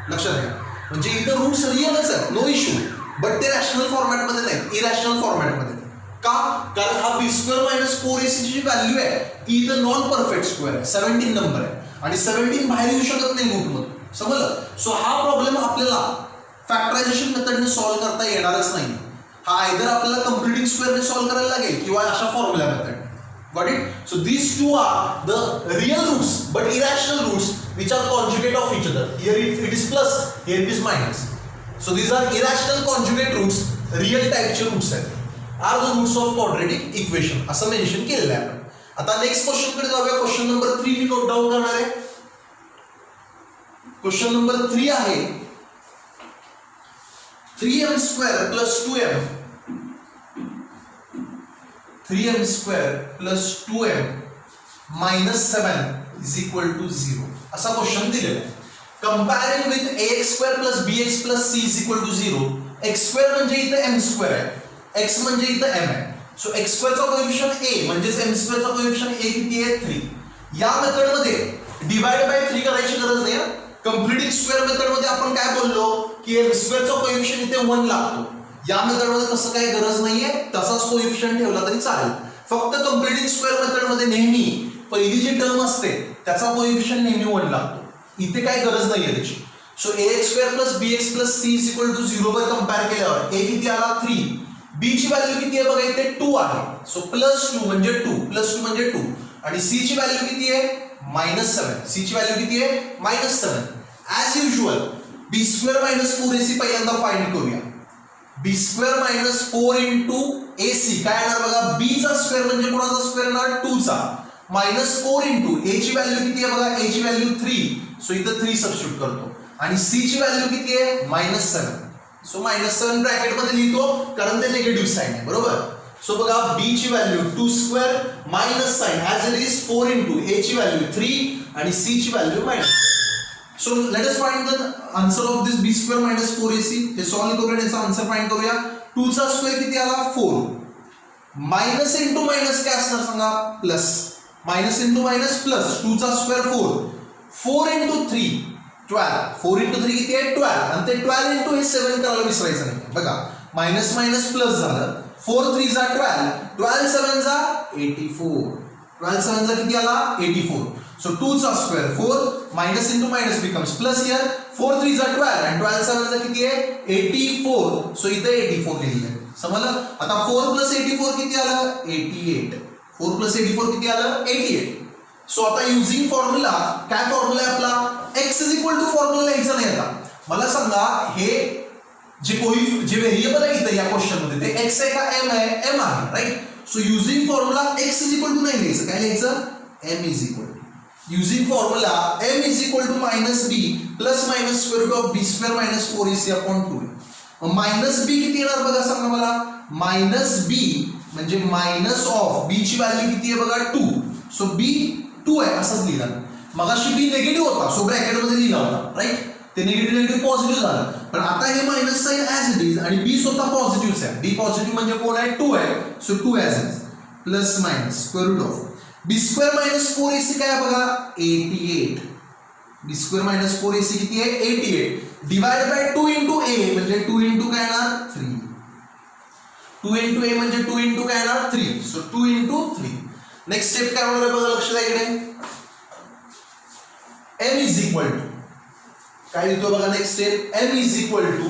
S1: लक्षात घ्या, म्हणजे इथं रूट्स रिअलच आहेत नो इश्यू, बट ते रॅशनल फॉर्मॅटमध्ये नाहीत, इरॅशनल फॉर्मॅटमध्ये. का, कारण हा b² - 4ac ची व्हॅल्यू आहे ती इथं नॉन परफेक्ट स्क्वेअर आहे, 17 नंबर आहे आणि 17 बाहेर येऊ शकत नाही रूटमधून. समजलं. सो हा प्रॉब्लेम आपल्याला फॅक्टरायझेशन मेथडने सॉल्व्ह करता येणारच नाही. हा आयदर आपल्याला कम्प्लिटिंग स्क्वेअरने सॉल्व्ह करायला लागेल किंवा अशा formula method. Got it. So these two are the real roots but irrational roots which are conjugate of each other. Here it is plus, here it is minus. So these are irrational conjugate roots, real टाइपचे roots आहेत. Are the roots of quadratic equation असं mention केलेलं आहे आपण. आता next question कडे जाऊया. Question number 3 मी note down करणार आहे. क्वेश्चन नंबर 3 आहे 3m² + 2m 3m² + 2m - 7 = 0 असा क्वेश्चन दिलेला आहे. Comparing with ax² + bx + c = 0. x² म्हणजे इथं m² आहे, x म्हणजे इथं m आहे. सो x² चा कोएफिशियंट a म्हणजेच m² चा कोएफिशियंट a किती आहे 3. या मेथड मध्ये डिवाइड बाय 3 करायची गरज नाही. कंप्लिटिंग स्क्वेअर मेथड मध्ये आपण काय बोललो की m² चा कोएफिशियंट इथे 1 लागतो. या मेथड मध्ये तसं काही गरज नाहीये, तसाच कोएफिशियंट ठेवला तरी चालेल. फक्त कंप्लिटिंग स्क्वेअर मेथड मध्ये नेहमी पहिली जी टर्म असते त्याचा कोएफिशियंट नेहमी 1 लागतो. इथे काय गरज नाहीये त्याची. सो ax² + bx + c = 0 वर कंपेअर केल्यावर a किती आला 3, b ची व्हॅल्यू किती आहे बघा इथे 2 आहे. सो +2 म्हणजे 2 आणि c ची व्हॅल्यू किती आहे -7. c ची व्हॅल्यू किती आहे -7. ॲज युजुअल b² - 4ac पहिल्यांदा फाइंड करूया. बी स्क्वेअर मायनस 4 इंटू ए सी काय येणार बघा, बी चा स्क्वेअर म्हणजे कोणाचा स्क्वेअर येणार, 2 चा, मायनस 4 इंटू ए ची व्हॅल्यू किती आहे बघा, ए ची व्हॅल्यू 3, सो इथं 3 सबस्टिट्यूट करतो आणि सी ची व्हॅल्यू किती आहे, -7, सो -7 ब्रॅकेट मध्ये लिहितो कारण ते निगेटिव्ह साइन आहे, बरोबर. सो बघा बी ची value 2 square minus sign as it is 4 into A ची व्हॅल्यू 3 आणि सी ची value -7. So let us find the answer of this B square minus 4ac. हे सॉल्व्ह करूया, याचा आन्सर फाइंड करूया. 2 चा स्क्वेअर किती आला, 4, मायनस इंटू मायनस काय असणार सांगा, plus, minus into minus plus, 2 चा स्क्वेअर 4, 4 इंटू 3 12, 4 इंटू 3 किती आहे 12, आणि ते 12 इंटू हे 7 करायला विसरायचं नाही बघा, मायनस मायनस प्लस झालं, 4 3 जा 12, 12 7 जा 84, 12 7 जा किती आला 84. So 2 चा square 4, minus into minus becomes plus here, 4 3 जा 12 आणि 12 7 जा किती आहे 84. सो इथे 84 लिहिलं आहे, समजलं. आता 4 प्लस 84 किती आलं 88, 4 प्लस 84 किती आलं 88. सो आता युजिंग फॉर्म्युला, काय फॉर्म्युला आहे आपला, x is equal to formula लिहायचा नाही. आता मला सांगा हे जे व्हेरिएबल आहे इथे या क्वेश्चन मध्ये ते x आहे का m आहे, m आहे, right. So using formula x is equal to नाही लिहायचं, काय लिहायचं m is equal to, using formula m is equal to minus b plus minus square root of b square minus 4ac upon 2. Minus b किती येणार बघा सांगा मला, minus b म्हणजे मायनस ऑफ b ची व्हॅल्यू किती आहे बघा 2, सो b 2 आहे असंच लिहिलं. मगाशी b निगेटिव्ह होता सो ब्रॅकेट मध्ये लिहिला होता, राईट. ते निगेटिव्ह पॉझिटिव्ह झालं, पण आता हे minus sign as it is आणि b स्वतः पॉझिटिव्ह आहे, b पॉझिटिव्ह म्हणजे कोण आहे 2 आहे, so 2 as it is plus minus square root of B square minus 4ac काय बघा 88, बी स्क्वेअर मायनस 4ac किती आहे 88, डिवाइड बाय 2 इंटू a म्हणजे 2 इंटू काय येणार 3, 2 इंटू a म्हणजे 2 इंटू काय येणार 3, सो 2 इंटू 3. नेक्स्ट स्टेप काय होणार बघा, लक्ष द्या इकडे, m इज इक्वल टू काय लिहितो बघा, next step m is equal to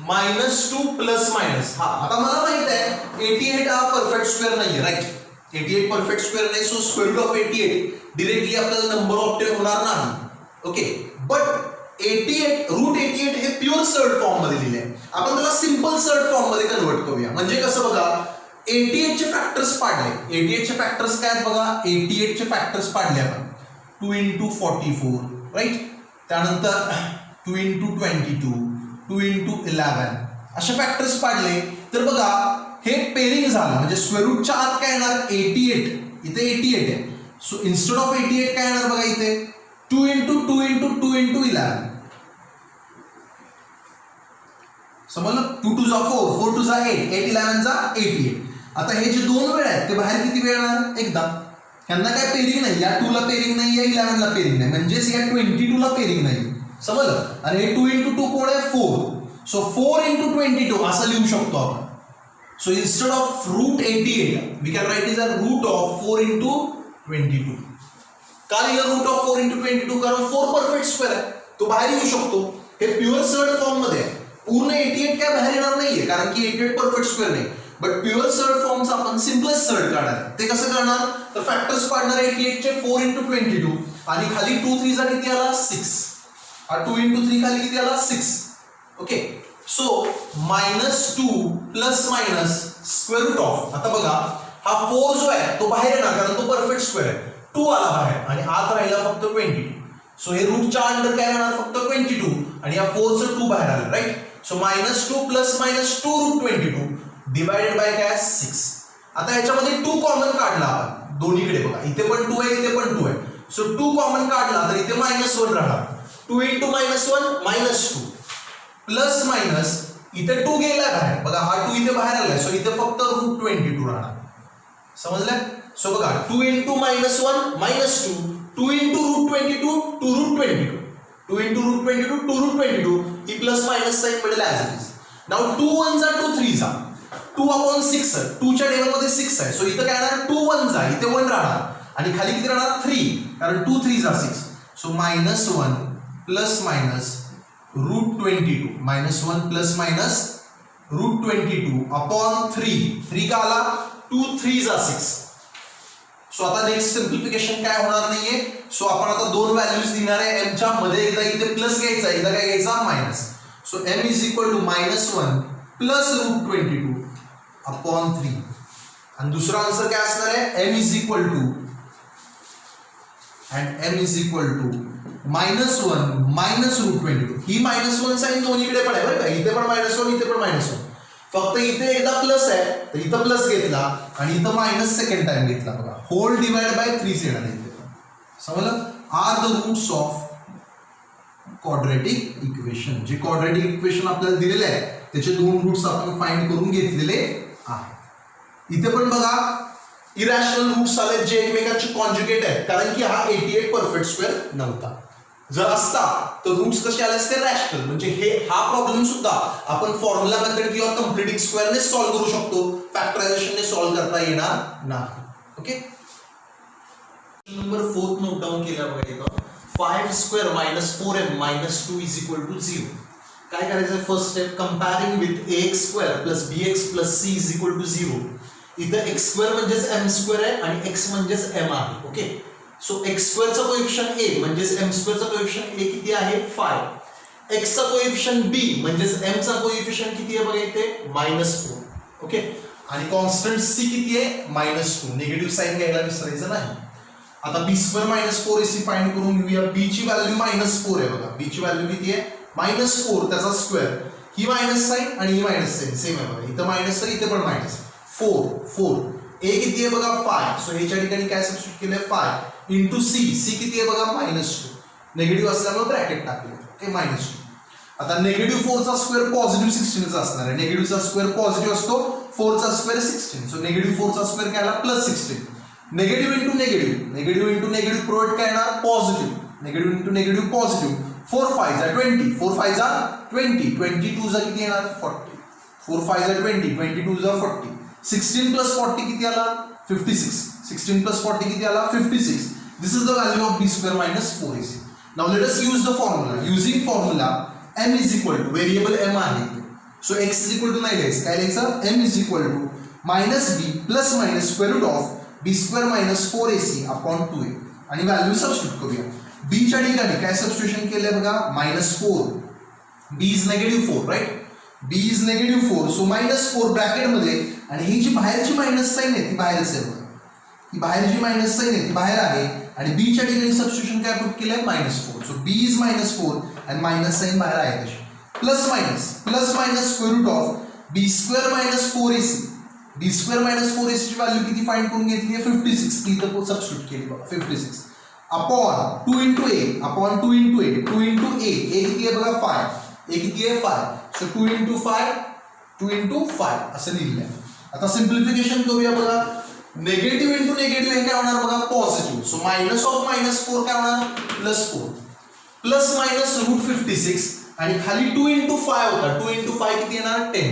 S1: -2 plus minus. हा आता मला माहित आहे 88 हा परफेक्ट स्क्वेअर नाहीये, राईट. 88 परफेक्ट स्क्वेअर नाही, so square root of 88 directly आपल्याला नंबर ऑब्टेन होणार नाही, ओके. बट 88 रूट 88 हे प्युअर सर्ड फॉर्म मध्ये लिहिले आहे, आपण त्याला सिंपल सर्ड फॉर्म मध्ये कन्वर्ट करूया. म्हणजे कसं बघा, 88 चे फॅक्टर्स पाडले, 88 चे फॅक्टर्स काय आहेत बघा, 88 चे फॅक्टर्स पाडले आपण 2 इंटू 44, राईट. त्यानंतर 2 इंटू 22, 2 इंटू 11 असे फॅक्टर्स पाडले तर बघा हे पेरिंग झालं, म्हणजे स्क्वेअर रूटच्या आत काय येणार 88, इथे 88 आहे, सो इन्स्टेड ऑफ 88 काय येणार बघा इथे 2 इंटू 2 इंटू 2 इंटू 11, समजलं. 2 2 जा 4, 4 2 जा 8, 8 11 जा 88. आता हे जे दोन वेळ आहेत ते बाहेर किती वेळ येणार एकदा, यांना काय पेरिंग नाही, या 2 ला पेरिंग नाही, या 11 ला पेरिंग नाही, म्हणजेच या 22 ला पेरिंग नाही, समजलं. आणि हे 2 इंटू 2 कोण आहे 4, सो 4 इंटू 22 असं लिहू शकतो आपण. So instead of root 88, we can write it as root of 4 into 22. का लिहिलं root of 4 into 22? कारण 4 परफेक्ट स्क्वेअर आहे, तो बाहेर येऊ शकतो. हे प्युअर सर्ड फॉर्म मध्ये आहे, पूर्ण 88 काय बाहेर येणार नाहीये कारण की 88 परफेक्ट स्क्वेअर नाही. बट प्युअर सर्ड फॉर्मचा आपण सिम्पलेस्ट सर्ड काढणार, ते कसं करणार तर फॅक्टर्स पाडणार 88 चे 4 into 22 आणि खाली 2 3 जा किती आला 6, 2 into 3 खाली किती आला 6, okay. So -2 plus minus square root of, आता बघा हा 4 जो आहे तो बाहेर येणार कारण तो परफेक्ट स्क्वेअर आहे, 2 आला बाहेर आणि आत राहिला फक्त 22, सो हे रूटच्या अंडर काय येणार फक्त 22 आणि या 4 चं 2 बाहेर आलं, right. So -2 plus -2 root 22 divided by काय 6. आता ह्याच्यामध्ये 2 कॉमन काढला आपण दोन्हीकडे, बघा इथे पण 2 आहे इथे पण 2 आहे, सो 2 कॉमन काढला तर इथे -1 राहणार, 2 इंटू -1 -2 प्लस मायनस इथे 2 गेला बाहेर, बघा हा 2 इथे बाहेर आलाय, सो इथे फक्त रूट 22 राहणार, समजलं. सो बघा 2 into -1 -2, 2 into root 22 2 root 22, 2 into root 22 2 root 22, ही प्लस मायनस साइन मिळेल ॲज इट इज. नाउ 2 1 जा 2 3 जा 2 अपॉन 6, 2 च्या टेबल मध्ये 6 आहे, सो इथे काय येणार 2 1 जा, इथे 1 राहणार आणि खाली किती राहणार 3 कारण 2 3 जा 6, so -1 plus minus root 22, -1 plus minus root 22 upon 3 का आला 2 3 जा 6. सो आता नेक्स्ट सिंप्लिफिकेशन काय होणार नाहीये, सो आपण आता दोन व्हॅल्यूज लिहिणार आहे, m च्या मध्ये एकदा इथे प्लस घ्यायचा एकदा काय घ्यायचा minus. So m is equal to -1 plus √22 upon 3. आणि दुसरा आन्सर काय असणार आहे, m is equal to -1 minus √22. ही -1 साइन दोन्हीकडे पण आहे बरं का, इथे पण -1 इथे पण -1. फक्त इथे एकदा प्लस आहे तर इथं प्लस घेतला आणि इथं मायनस सेकंड टाइम घेतला बघा. होल डिवाइड बाय 3 येणार आहे इथे. समजलं. Are the roots of quadratic equation. जे क्वाड्रॅटिक इक्वेशन आपल्याला दिलेले आहे त्याचे दोन रूट्स आपण फाइंड करून घेतलेले आहेत. इथे पण बघा इरॅशनल रूट्स आले जे एकमेकांचे कॉन्जुगेट आहेत, कारण की हा 88 परफेक्ट स्क्वेअर नव्हता. जर असता तर रूट्स कसे आले असते, रॅशनल. म्हणजे हा प्रॉब्लेम सुद्धा आपण फॉर्म्युला मेथड किंवा कंप्लीटिंग स्क्वेअरने सॉल्व्ह करू शकतो, फॅक्टरायझेशनने सॉल्व्ह करता येणार नाही. ओके. नंबर 4 नोट डाऊन केला बघा इथं. 5² - 4m - 2 = 0. काय करायचं, first step comparing with ax² + bx + c = 0. इथं x² म्हणजेच m² आहे आणि x म्हणजेच m आहे. ओके. सो x² चा कोएफिशिएंट a म्हणजेच m² चा कोएफिशिएंट a किती आहे, 5. x चा कोएफिशिएंट b म्हणजेच m चा कोएफिशिएंट किती आहे बघा इथे, -4. ओके. आणि कॉन्स्टंट c किती आहे, -2. निगेटिव्ह साइन घ्यायला विसरायचं नाही. आता b² - 4ac फाइंड करून घेऊया. b ची व्हॅल्यू -4 आहे बघा. b ची व्हॅल्यू किती आहे, -4 त्याचा स्क्वेअर. ही मायनस साइन आणि ही मायनस साइन सेम आहे बघा. इथं मायनस तर इथे पण मायनस. 4 a किती आहे बघा, 5. सो a च्या ठिकाणी काय सबस्टिट्यूट केलंय, 5 इंटू c. c किती आहे बघा, -2. निगेटिव्ह असल्यामुळे ब्रॅकेट टाकले. ओके, -2. आता -4 चा स्क्वेअर पॉझिटिव्ह 16 चा असणार आहे. निगेटिव्ह चा स्क्वेअर पॉझिटिव्ह असतो, 4 चा स्क्वेअर 16. सो -4 चा स्क्वेअर काय आला, +16. निगेटिव्ह इंटू निगेटिव्ह प्रोडक्ट काय येणार, positive. Negative into negative positive. 4 5 जा 20, 4 5 जा 20, 22 जा किती येणार, 40. 4 5 जा 20, 22 जा 40. 16 + 40 किती आला, 56. 16 + 40 किती आला, 56. This is the value of b² - 4ac. Now let us use the formula. Using formula, m is equal to variable m आहे. So x is equal to नाही लिहायचं, काय लिहायचं, m is equal to -b ± square root of b² - 4ac upon 2a. आणि value substitute करूया. b च्या ठिकाणी काय सबस्टिट्यूशन केलंय बघा, -4. b is -4 right. b is -4. So -4 bracket मध्ये, आणि ही जी बाहेरची मायनस साइन आहे ती बाहेरच आहे बघा. ही बाहेर जी मायनस साइन आहे ती बाहेर आहे आणि b च्या ठिकाणी सबस्टिट्यूशन काय पुट केलंय, -4. सो b is -4 आणि मायनस साइन बाहेर आहे तशी. Plus minus square root of b² - 4ac. b² - 4ac ची व्हॅल्यू किती फाइंड करून घेतली आहे, 56. ती इथं सबस्टिट्यूट केली बघा, 56 upon 2 × a upon 2 × a 2 × a. a किती आहे बघा, 5. a किती आहे, 5. सो 2 × 5 2 × 5 असं लिहिलं आहे. आता सिंप्लिफिकेशन करूया बघा. निगेटिव्ह इंटू निगेटिव्ह हे काय होणार बघा, पॉझिटिव्ह. सो -4 काय होणार, +4. प्लस मायनस √56 आणि खाली 2 × 5 होता. 2 × 5 किती येणार, 10.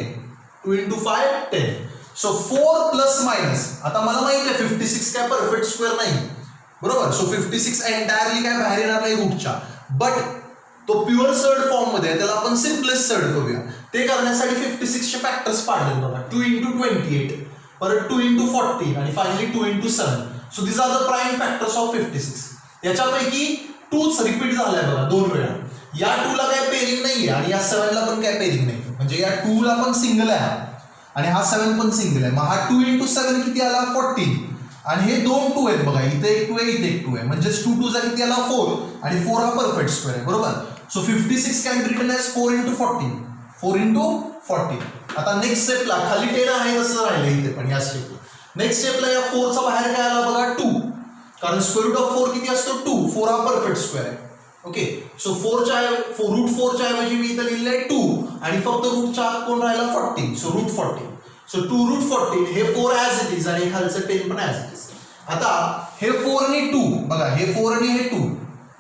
S1: 2 × 5 10. So 4 plus minus. आता मला माहिती आहे 56 काय परफेक्ट स्क्वेअर नाही बरोबर. सो 56 एंटायरली काय बाहेर येणार नाही रूटच्या, बट तो प्युअर सर्ड फॉर्म मध्ये आहे, त्याला आपण सिम्पलेस्ट सर्ड करूया. ते करण्यासाठी 56 चे फॅक्टर्स पाडले बघा. 2 × 28 परत 2 × 40 आणि finally 2 × 7. So this are the prime factors of 56. याच्यापैकी 2च रिपीट झालाय बघा 2 वेळा. या 2 ला काय पेरिंग नाहीये आणि या 7 ला पण काय पेरिंग नाही. म्हणजे या 2 ला पण सिंगल आहे आणि हा 7 पण सिंगल आहे. मग हा 2 × 7 किती आला, 14. आणि हे 2 2 आहेत बघा, इथे एक 2 आहे इथे एक 2 आहे. म्हणजे 2 2 चा किती आला, 4. आणि 4 हा परफेक्ट स्क्वेअर आहे बरोबर. So 56 can be written as 4 × 14. 4 × 14. आता नेक्स्ट स्टेपला खाली 10 आहे तसं राहिलं इथे पण या स्टेपला. नेक्स्ट स्टेपला या 4 चा बाहेर काय आला बघा, 2. कारण स्क्वेअर रूट ऑफ 4 किती असतो, 2. 4 हा परफेक्ट स्क्वेअर आहे. ओके. सो √4 च्या ऐवजी मी इथे लिहिलंय 2 आणि फक्त रूटच्या आत कोण राहिला, 14. सो √14. सो 2 √14 हे 4 ॲज इट इज आणि खालचं 10 पण ॲज इट इज. आता हे 4 आणि 2 बघा, हे 4 आणि हे 2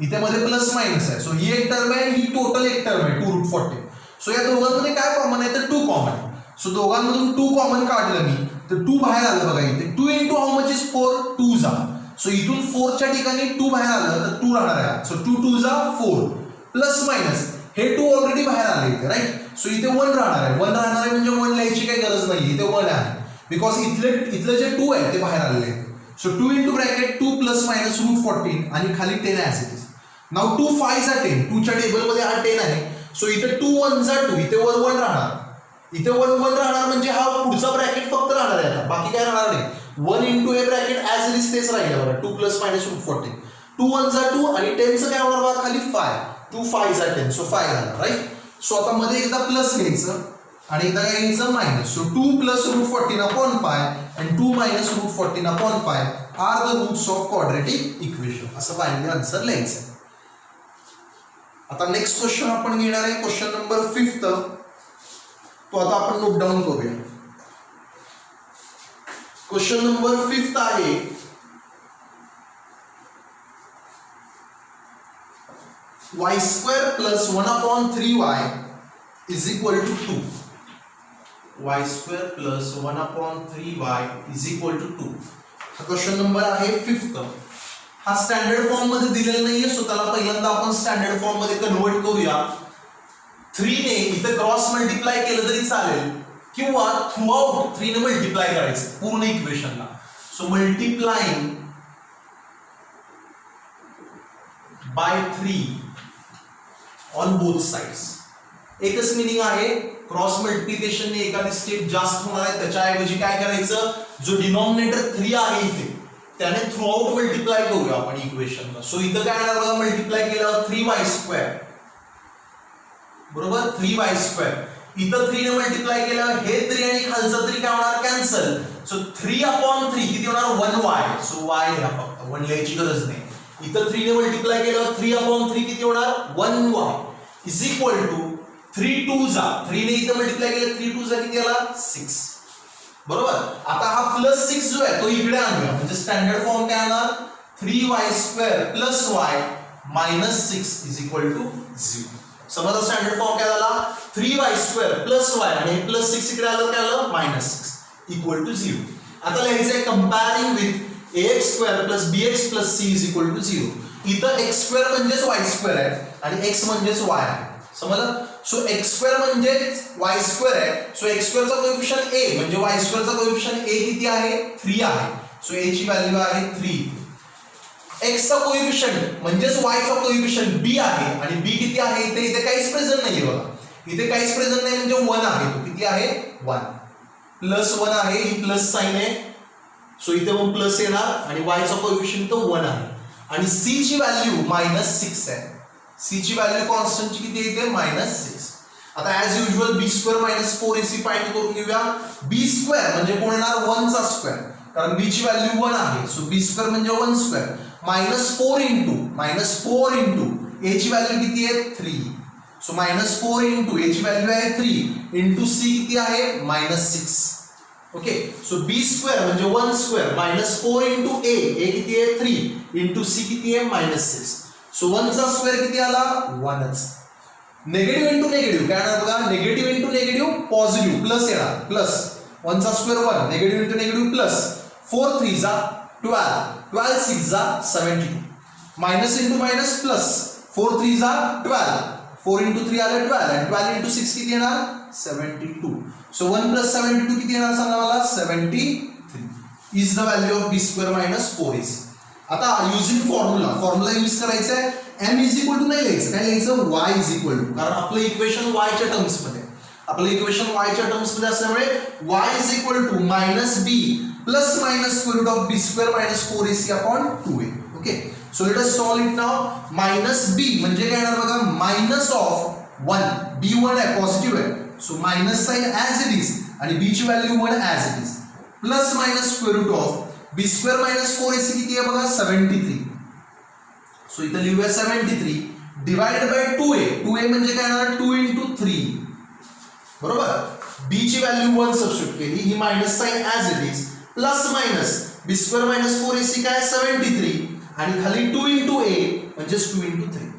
S1: इथे मध्ये प्लस मायनस आहे. सो ही एक टर्म आहे, ही टोटल एक टर्म आहे 2 √14. सो या दोघांमध्ये काय कॉमन आहे तर 2 कॉमन आहे. सो दोघांमधून 2 कॉमन काढलं मी तर 2 बाहेर आलं बघा इथे. 2 × हाऊ मच इज 4, 2 जा. सो इथून 4 च्या ठिकाणी 2 बाहेर आलं तर 2 राहणार आहे. सो 2 2 जा 4 प्लस मायनस हे 2 ऑलरेडी बाहेर आले इथे राईट. सो इथे 1 राहणार आहे. 1 राहणार आहे म्हणजे 1 लिहायची काही गरज नाही, इथे 1 आहे बिकॉज इथले जे 2 आहे ते बाहेर आलेले आहेत. सो 2 × ब्रॅकेट 2 प्लस मायनस √14 आणि खाली 10 ॲज इट इज. नाउ 2 5 10. 2 च्या टेबलमध्ये हा 10 आहे. सो इथे 2 1 जा 2, इथे 1 1 राहणार, इथे 1 1 राहणार म्हणजे हा पुढचा ब्रॅकेट फक्त राहणार आहे आता, बाकी काय राहणार नाही. 1 into हे ब्रॅकेट ॲज इट इज तेच राहिलं बघा, 2 + -√14. 2 1 जा 2 आणि 10 चं काय होणार बघा खाली 5, 2 5 जा 10, सो 5 झालं राईट. सो आता मध्ये एकदा प्लस घ्यायचं आणि एकदा काय घ्यायचं minus. So 2 + √14/5 and 2 - √14/5 are the roots of quadratic equation, असं फायनली आन्सर लिहायचं. आता नेक्स्ट क्वेश्चन आपण घेणार आहे क्वेश्चन नंबर 5. तो आता आपण नोट डाऊन करूया. क्वेश्चन नंबर 5 आहे y² + 1/3y is equal to 2. y² + 1/3y is equal to 2. हा क्वेश्चन नंबर आहे 5. हा स्टँडर्ड फॉर्म मध्ये दिलेला नाहीये, सो त्याला पहिल्यांदा आपण स्टँडर्ड फॉर्म मध्ये कन्वर्ट करूया. 3 ने इथे क्रॉस मल्टिप्लाय केलं तरी चालेल किंवा थ्रूआउट 3 ने मल्टिप्लाय करायचं पूर्ण इक्वेशनला. So multiplying by 3 on both sides. एकच मिनिंग आहे, क्रॉस मल्टिप्लिकेशनने एखादी स्टेप जास्त होणार आहे, त्याच्याऐवजी काय करायचं, जो डिनॉमिनेटर 3 आहे इथे त्याने थ्रूआउट मल्टिप्लाय करूया आपण इक्वेशनला. सो इथं काय येणार बघा, मल्टिप्लाय केल्यावर 3y², बरोबर 3y². इथं 3 ने मल्टिप्लाय केल्यावर हे 3 आणि खालचं 3 काय होणार, कॅन्सल. सो 3/3 किती होणार, 1y. सो y लिहा फक्त, 1 लिहायची गरज नाही. इथं 3 ने मल्टिप्लाय केल्यावर 3/3 किती होणार, 1y इज इक्वल टू 3 2 जा, 3 ने इथं मल्टिप्लाय केलं, 3 2 जा किती आला, 6. बरोबर. आता हा +6 जो आहे तो इकडे आणूया, म्हणजे स्टँडर्ड फॉर्म काय येणार, 3y² + y - 6 is equal to 0. समजा स्टँडर्ड फॉर्म काय झाला, 3y² + y आणि +6 इकडे आलं, काय आलं, -6 इक्वल टू 0. आता लिहायचं आहे comparing with ax² + bx + c is equal to 0. इथं x² म्हणजेच y² आहे आणि x म्हणजेच y आहे, समजलं. सो x² म्हणजेच y² आहे, सो x² चा कोएफिशियंट a म्हणजे y² चा कोएफिशियंट a किती आहे, 3 आहे. सो a ची व्हॅल्यू आहे 3. x चा कोएफिशियंट म्हणजेच y चा कोएफिशियंट b आहे आणि b किती आहे, इथे काहीच प्रेझेंट नाहीये बघा, इथे काहीच प्रेझेंट नाही म्हणजे 1 आहे. तो किती आहे, 1 +1 आहे, ही प्लस साइन आहे, सो इथे मग प्लस येणार आणि y चा कोएफिशियंट तो 1 आहे आणि c ची व्हॅल्यू -6 आहे. c ची व्हॅल्यू कॉन्स्टंटची किती येते, -6. आता as usual b² - 4ac find करून घेऊया. b² म्हणजे कोण येणार, 1 चा स्क्वेअर, कारण b ची व्हॅल्यू 1 आहे. सो b² म्हणजे 1² -4 इंटू a ची व्हॅल्यू किती आहे, 3. सो -4 इंटू a ची व्हॅल्यू आहे 3 इंटू c किती आहे, -6. ओके. सो b² म्हणजे 1² -4 इंटू a किती आहे, 3 इंटू c किती आहे, -6. सो 1 चा स्क्वेअर किती आला, 1च. निगेटिव्ह इंटू निगेटिव्ह काय येणार बघा, negative into negative positive, plus येणार, प्लस 1 चा square 1, negative into negative plus, 4 3 जा 12, 12 6 जा 72, मायनस इंटू मायनस प्लस, 4 3 जा 12, 4 इंटू 3 आलं 12 आणि 12 इंटू 6 किती येणार, 72. सो 1 + 72 किती येणार सांगा मला, 73 is the value of b² - 4ac. आता युजिंग फॉर्म्युला यूज करायचा आहे. m इज इक्वल टू नाही लिहायचं, काय लिहायचं, y इज इक्वल टू, कारण आपलं इक्वेशन y च्या टर्म्स मध्ये, आपलं इक्वेशन y च्या टर्म्स मध्ये असल्यामुळे y is equal to -b ± square root of b² - 4ac upon 2a. Okay. So let us solve it now. -b म्हणजे काय येणार बघा, -1, b1 आहे, पॉझिटिव्ह आहे, so minus sign as it is आणि b ची value 1 as it is, ± square root of b² - 4ac किती आहे बघा, 73. सो इथं लिहूया 73 डिवाइडेड बाय 2a म्हणजे काय येणार, 2 इंटू 3, बरोबर. b ची व्हॅल्यू 1 सबस्टिट्यूट केली, ही minus sign as it is, plus minus b² - 4ac काय 73 आणि खाली 2 इंटू a म्हणजे 2 इंटू 3.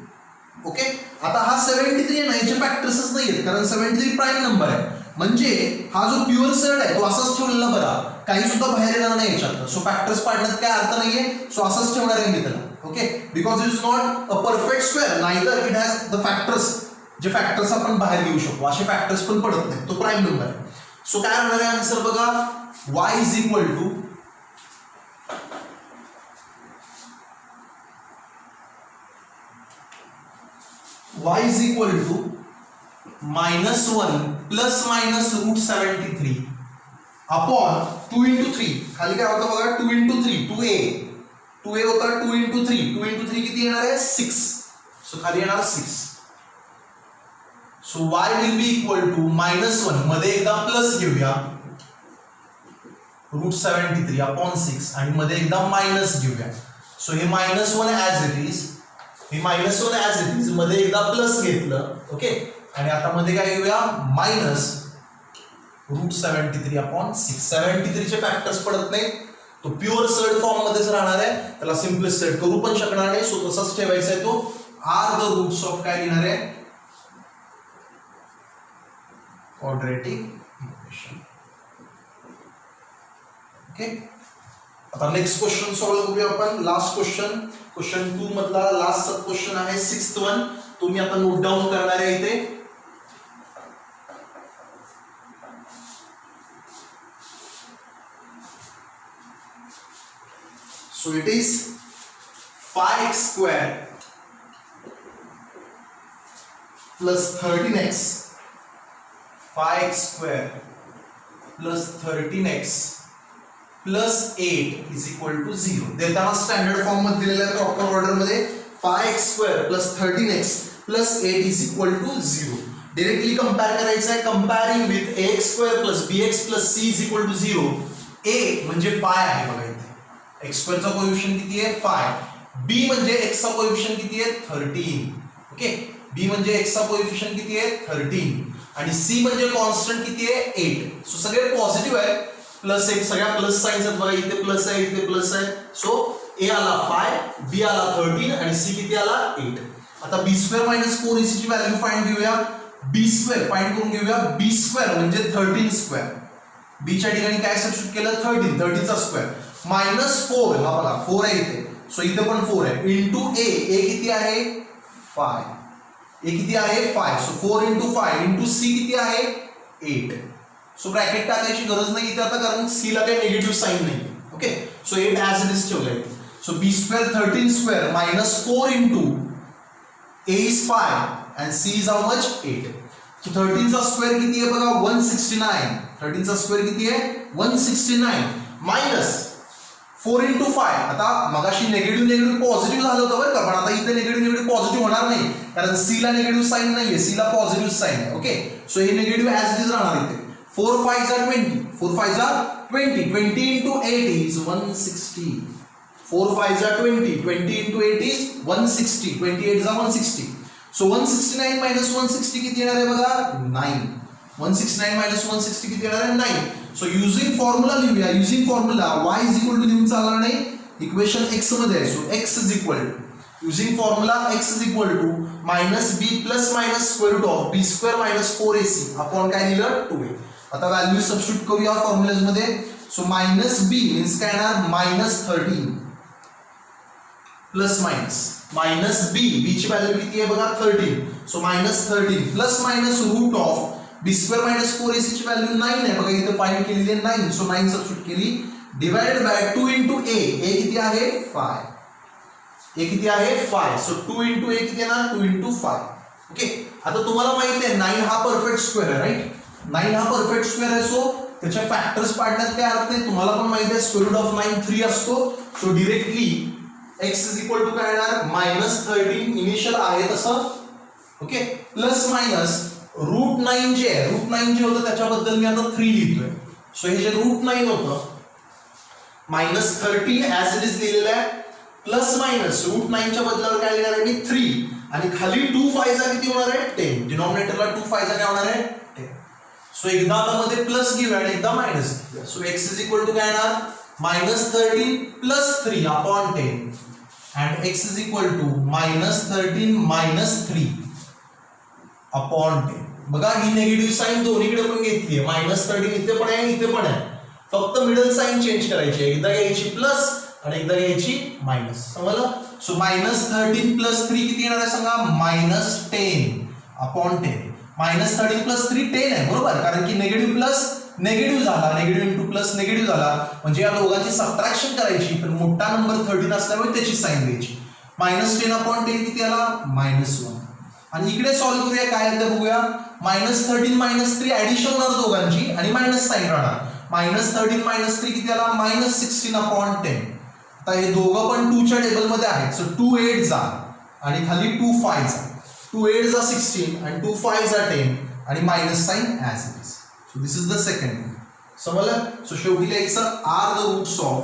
S1: ओके. आता हा 73 आहे ना, याचे फॅक्टर्सच नाही आहेत, कारण 73 प्राईम नंबर आहे, म्हणजे हा जो प्युअर सरळ आहे तो असाच ठेवलेला बरा, काही सुद्धा बाहेर येणार नाही याच्यात. सो फॅक्टर्स पाडण्यात काय अर्थ नाहीये, सो असाच ठेवणार आहे मी त्याला. Okay. Because it is not a perfect square, नाहीतर इट हॅज द फॅक्टर्स, जे फॅक्टर्स आपण बाहेर घेऊ शकतो असे फॅक्टर्स पण पडत नाही, तो प्राईम नंबर आहे. सो काय होणार आहे आन्सर बघा, y is equal to y is equal to -1 plus minus √73 upon 2 into 3 खाली काय होतं बघा 2 into 3 2a होता 2 into 3 2 into 3 किती येणार आहे 6 सो खाली येणार 6 so y will be equal to -1 मध्ये एकदा प्लस घेऊया √73 अपॉन 6 आणि मध्ये एकदा मायनस घेऊया सो हे -1 ॲज इट इज हे -1 ॲज इट इज मध्ये एकदा प्लस घेतलं ओके आणि आता मध्ये काय घेऊया मायनस √73 अपॉन 6 73 चे फॅक्टर्स पडत नाहीत तो प्युअर सर्ड फॉर्म मध्येच राहणार आहे त्याला सिम्पलेस्ट सेट करू पण शकणार नाही सो तसाच ठेवायचा आहे तो आर द रूट्स ऑफ काय लिहिणार आहे क्वाड्रेटिक इक्वेशन ओके आता नेक्स्ट क्वेश्चन सॉल्व्ह करूया आपण लास्ट क्वेश्चन 2 मधला लास्ट सब क्वेश्चन आहे 6th वन तुम्ही आता नोट डाउन करणार आहे इथे so it is 5x square plus 13x 5x square plus 13x plus 8 is equal to 0 देताना स्टँडर्ड फॉर्म मध्ये दिलेला आहे प्रॉपर ऑर्डर मध्ये 5x square plus 13x plus 8 is equal to 0 directly compare करायचं आहे comparing with ax square plus bx plus c is equal to 0 a म्हणजे 5 आहे बघा x स्क्वेअर चा कोएफिशिएंट किती आहे 5 b म्हणजे x चा कोएफिशिएंट किती आहे 13 ओके b म्हणजे x चा कोएफिशिएंट किती आहे 13 आणि c म्हणजे कॉन्स्टंट किती आहे 8 सो सगळे पॉझिटिव्ह आहे प्लस एक सगळ्या प्लस साइन्स आहेत बघा इथे प्लस आहे इथे प्लस आहे सो a आला 5 b आला 13 आणि c किती आला 8 आता b स्क्वेअर मायनस 4ac ची व्हॅल्यू फाइंड घेऊया b स्क्वेअर फाइंड करून घेऊया b स्क्वेअर म्हणजे 13 स्क्वेअर b च्या ठिकाणी काय सबस्टिट्यूट केलं 13 चा स्क्वेअर -4 हा बघा 4 आहे इथे सो इथे पण 4 आहे इनटू a किती आहे 5 a किती आहे 5 सो 4 into 5 into c किती आहे 8 सो ब्रॅकेट टाकायची गरज नाही इथे आता कारण c ला काही निगेटिव्ह साइन नाही okay so 8 as it is ठेवलंय so b square 13 square -4 into a is 5 and c is how much 8 so 13 चा स्क्वेअर किती आहे बघा 169 13 चा स्क्वेअर किती आहे 169 मायनस 4 into 5 आता मगाशी निगेटिव्ह पॉझिटिव्ह झालं होतं बरं का पण आता इथे निगेटिव्ह पॉझिटिव्ह होणार नाही कारण c ला निगेटिव्ह साइन नाहीये c ला पॉझिटिव्ह साइन आहे ओके सो हे निगेटिव्ह ॲज इट इज राहणार इथे 4 5 are 20 4 5 are 20 20 into 8 is 160 4 5 are 20 20 into 8 is 160 28 is 160 so 169 minus 160 किती येणार आहे बघा 9 169 minus 160 किती येणार आहे 9 सो युजिंग फॉर्म्युला लिहूया using formula y is equal to लिहून चालणार नाही इक्वेशन x मध्ये आहे so x is equal to using formula x is equal to -b plus minus square root of b square minus 4ac upon काय लिहिलं 2a आता value substitute करूया formulas मध्ये सो -b मीन्स काय येणार -13 plus minus b ची value किती आहे बघा 13 so -13 plus minus root of b square minus 4ac ची व्हॅल्यू 9 आहे बघा इथे फाइंड केलेली आहे 9 सो 9 सबस्टिट्यूट केली डिवाइडेड बाय 2 into a किती आहे 5 a किती आहे 5 सो 2 into a किती येणार 2 into 5 ओके आता तुम्हाला माहिती आहे 9 हा परफेक्ट स्क्वेअर आहे राइट 9 हा परफेक्ट स्क्वेअर आहे सो त्याचे फॅक्टर्स पाडण्यात काय अर्थ नाही तुम्हाला पण माहिती आहे स्क्वेअर रूट ऑफ 9 3 असतो so directly x is equal to काय येणार -13 इनिशियल आहे तसं ओके प्लस मायनस √9 जे आहे √9 जे होतं त्याच्याबद्दल मी आता 3 लिहितोय सो हे जे √9 होतं -13 ॲज इट इज लिहिलेलं आहे प्लस मायनस √9 च्या बदलावर काय लिहिणार आहे मी 3 आणि खाली 2 5 चा किती होणार आहे 10 डिनॉमिनेटरला 2 5 चा काय होणार आहे 10 सो एकदा आता मध्ये प्लस घेऊया आणि एकदा मायनस घेऊया so x is equal to काय येणार -13 plus 3 upon 10 and x is equal to -13 minus 3 upon 10 बघा ही निगेटिव्ह साइन दोन्हीकडे पण घेतली आहे -13 इथे पण आहे इथे पण आहे फक्त मिडल साइन चेंज करायची आहे एकदा घ्यायची प्लस आणि एकदा घ्यायची मायनस समजलं सो -13 plus 3 किती येणार आहे सांगा -10 upon 10 -13 plus 3 10 आहे बरोबर कारण की निगेटिव्ह प्लस निगेटिव्ह झाला निगेटिव्ह इनटू प्लस निगेटिव्ह झाला म्हणजे या दोघांची सबट्रॅक्शन करायची पण मोठा नंबर 13 असल्यामुळे त्याची साइन द्यायची -10 upon 10 किती आला -1 आणि इकडे सॉल्व्ह करूया काय आहे ते बघूया -13 -3 ऍडिशन होणार दोघांची आणि मायनस साइन राहणार. -13 -3 किती आला -16/10. आता हे दोघं पण 2 च्या टेबल मध्ये आहेत. सो 2 8 जा आणि खाली 2 5 जा. 2 8 जा 16 आणि 2 5 जा 10 आणि minus sign as it is. So this is the second. समजलं. सो शेवटी लिहायचं are the roots of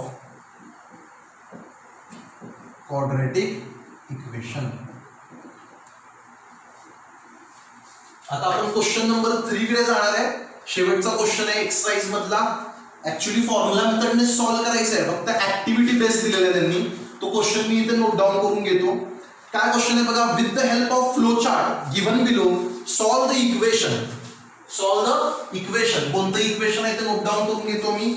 S1: quadratic equation. आता आपण क्वेश्चन नंबर 3 कडे जाणार आहे. शेवटचा क्वेश्चन आहे एक्सरसाइज मधला. ऍक्च्युली फॉर्म्युला मेथडने सॉल्व्ह करायचं आहे, फक्त ऍक्टिव्हिटी बेस दिलेला आहे त्यांनी. तो क्वेश्चन मी इथे नोट डाऊन करून घेतो. काय क्वेश्चन आहे बघा. With the help of flow chart given below solve the equation. Solve the equation. कोणतं इक्वेशन आहे ते नोट डाऊन करून घेतो मी.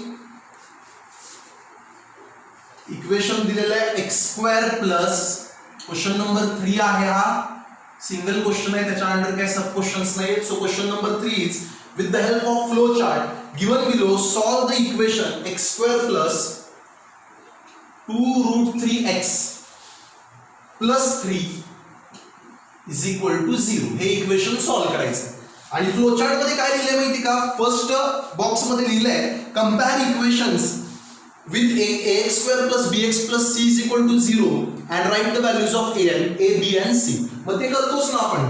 S1: इक्वेशन दिलेलं आहे x² प्लस क्वेश्चन नंबर 3 आहे हा. सिंगल क्वेश्चन आहे, त्याच्या अंडर काही सब क्वेश्चन्स नाहीत. So question number 3 is with the help of flow chart given below solve the equation x² plus 2√3x plus 3 is equal to 0. हे equation solve करायचं. आणि flow chart मध्ये काय लिहिलंय माहिती का. फर्स्ट बॉक्स मध्ये लिहिलंय compare equations with ax² plus bx plus c is equal to 0 and write the values of a, b and c. मग ते करतोच ना आपण.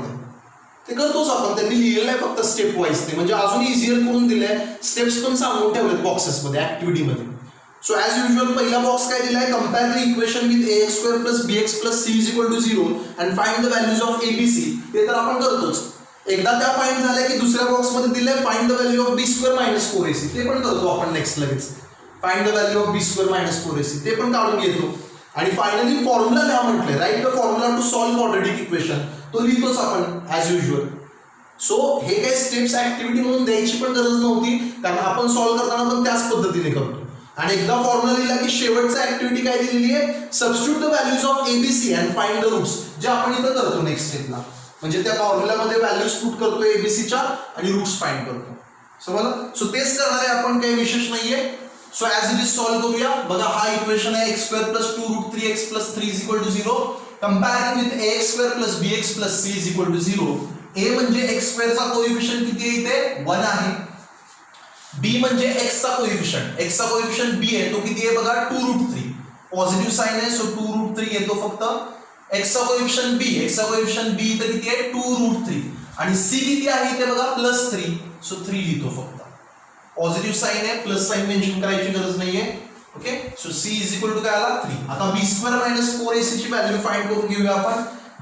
S1: ते करतोच आपण. त्यांनी लिहिलेलं आहे फक्त स्टेप वाईज. ते म्हणजे अजून इझियर करून दिलंय. स्टेप्स पण सांगून ठेवलेत बॉक्सेस मध्ये ऍक्टिव्हिटी मध्ये. सो ऍज युजुअल पहिला बॉक्स काय दिलाय. Compare the equation with ax² plus bx plus c is equal to 0 and find the values of a, b, c. ते तर आपण करतोच. एकदा त्या फाइंड झाल्या की दुसऱ्या बॉक्स मध्ये दिलंय find the value of b² - 4ac. ते पण करतो आपण नेक्स्ट लगेच. Find the value of b² - 4ac ते पण काढून घेतो. आणि फायनली फॉर्म्युला लिहा म्हटले. Write the formula to solve quadratic equation. तो लिहितोच आपण ऍज युजुअल. सो हे काही स्टेप्स ऍक्टिव्हिटी म्हणून द्यायची पण गरज नव्हती, कारण आपण सॉल्व करताना पण त्याच पद्धतीने करतो. आणि एकदा फॉर्म्युला लिहिला की शेवटचा ऍक्टिव्हिटी काय दिलेली आहे. Substitute the values of ABC and find the roots. जे आपण इथं करतो नेक्स्ट स्टेपला. म्हणजे त्या फॉर्म्युलामध्ये व्हॅल्यूज पुट करतो एबीसीच्या आणि रूट्स फाइंड करतो. समजलं. सो तेच करणार आहे आपण, काही विशेष नाहीये. So as it is solve करूया. बघा हा इक्वेशन आहे x² plus 2√3x plus 3 is equal to 0. Comparing with ax² plus bx plus c is equal to 0. a म्हणजे x² चा कोएफिशिएंट किती आहे इथे 1 आहे. b म्हणजे x चा कोएफिशिएंट. x चा कोएफिशिएंट b आहे, तो किती आहे बघा 2√3. पॉझिटिव्ह साइन आहे, सो 2√3 येतो फक्त. x चा कोएफिशिएंट b, x चा कोएफिशिएंट b इथे किती आहे 2√3 आणि c किती आहे इथे बघा +3, सो 3 लिहितो फक्त. पॉझिटिव्ह साइन आहे, प्लस साइन मेन्शन करायची गरज नाहीये. Okay. So c is equal to काय आला 3. आता b² - 4ac ची व्हॅल्यू फाइंड करून घेऊया आपण.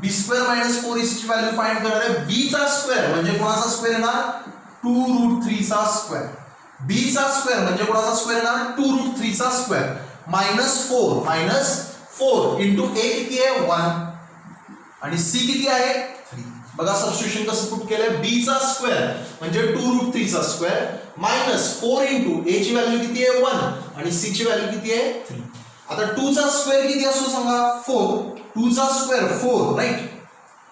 S1: b² - 4ac ची व्हॅल्यू फाइंड करणार आहे. b चा स्क्वेअर म्हणजे कोणाचा स्क्वेअर येणार 2√3 चा स्क्वेअर. b चा स्क्वेअर म्हणजे कोणाचा स्क्वेअर येणार 2√3 चा स्क्वेअर. -4 इंटू a किती आहे 1 आणि c किती आहे 3. बघा सबस्टिट्यूशन कसं पुट केलंय. b चा स्क्वेअर म्हणजे 2√3 चा स्क्वेअर -4 इंटू a ची व्हॅल्यू किती आहे 1 आणि c ची व्हॅल्यू किती आहे 3. आता 2 चा स्क्वेअर किती असतो सांगा 4. 2 चा स्क्वेअर 4 राईट.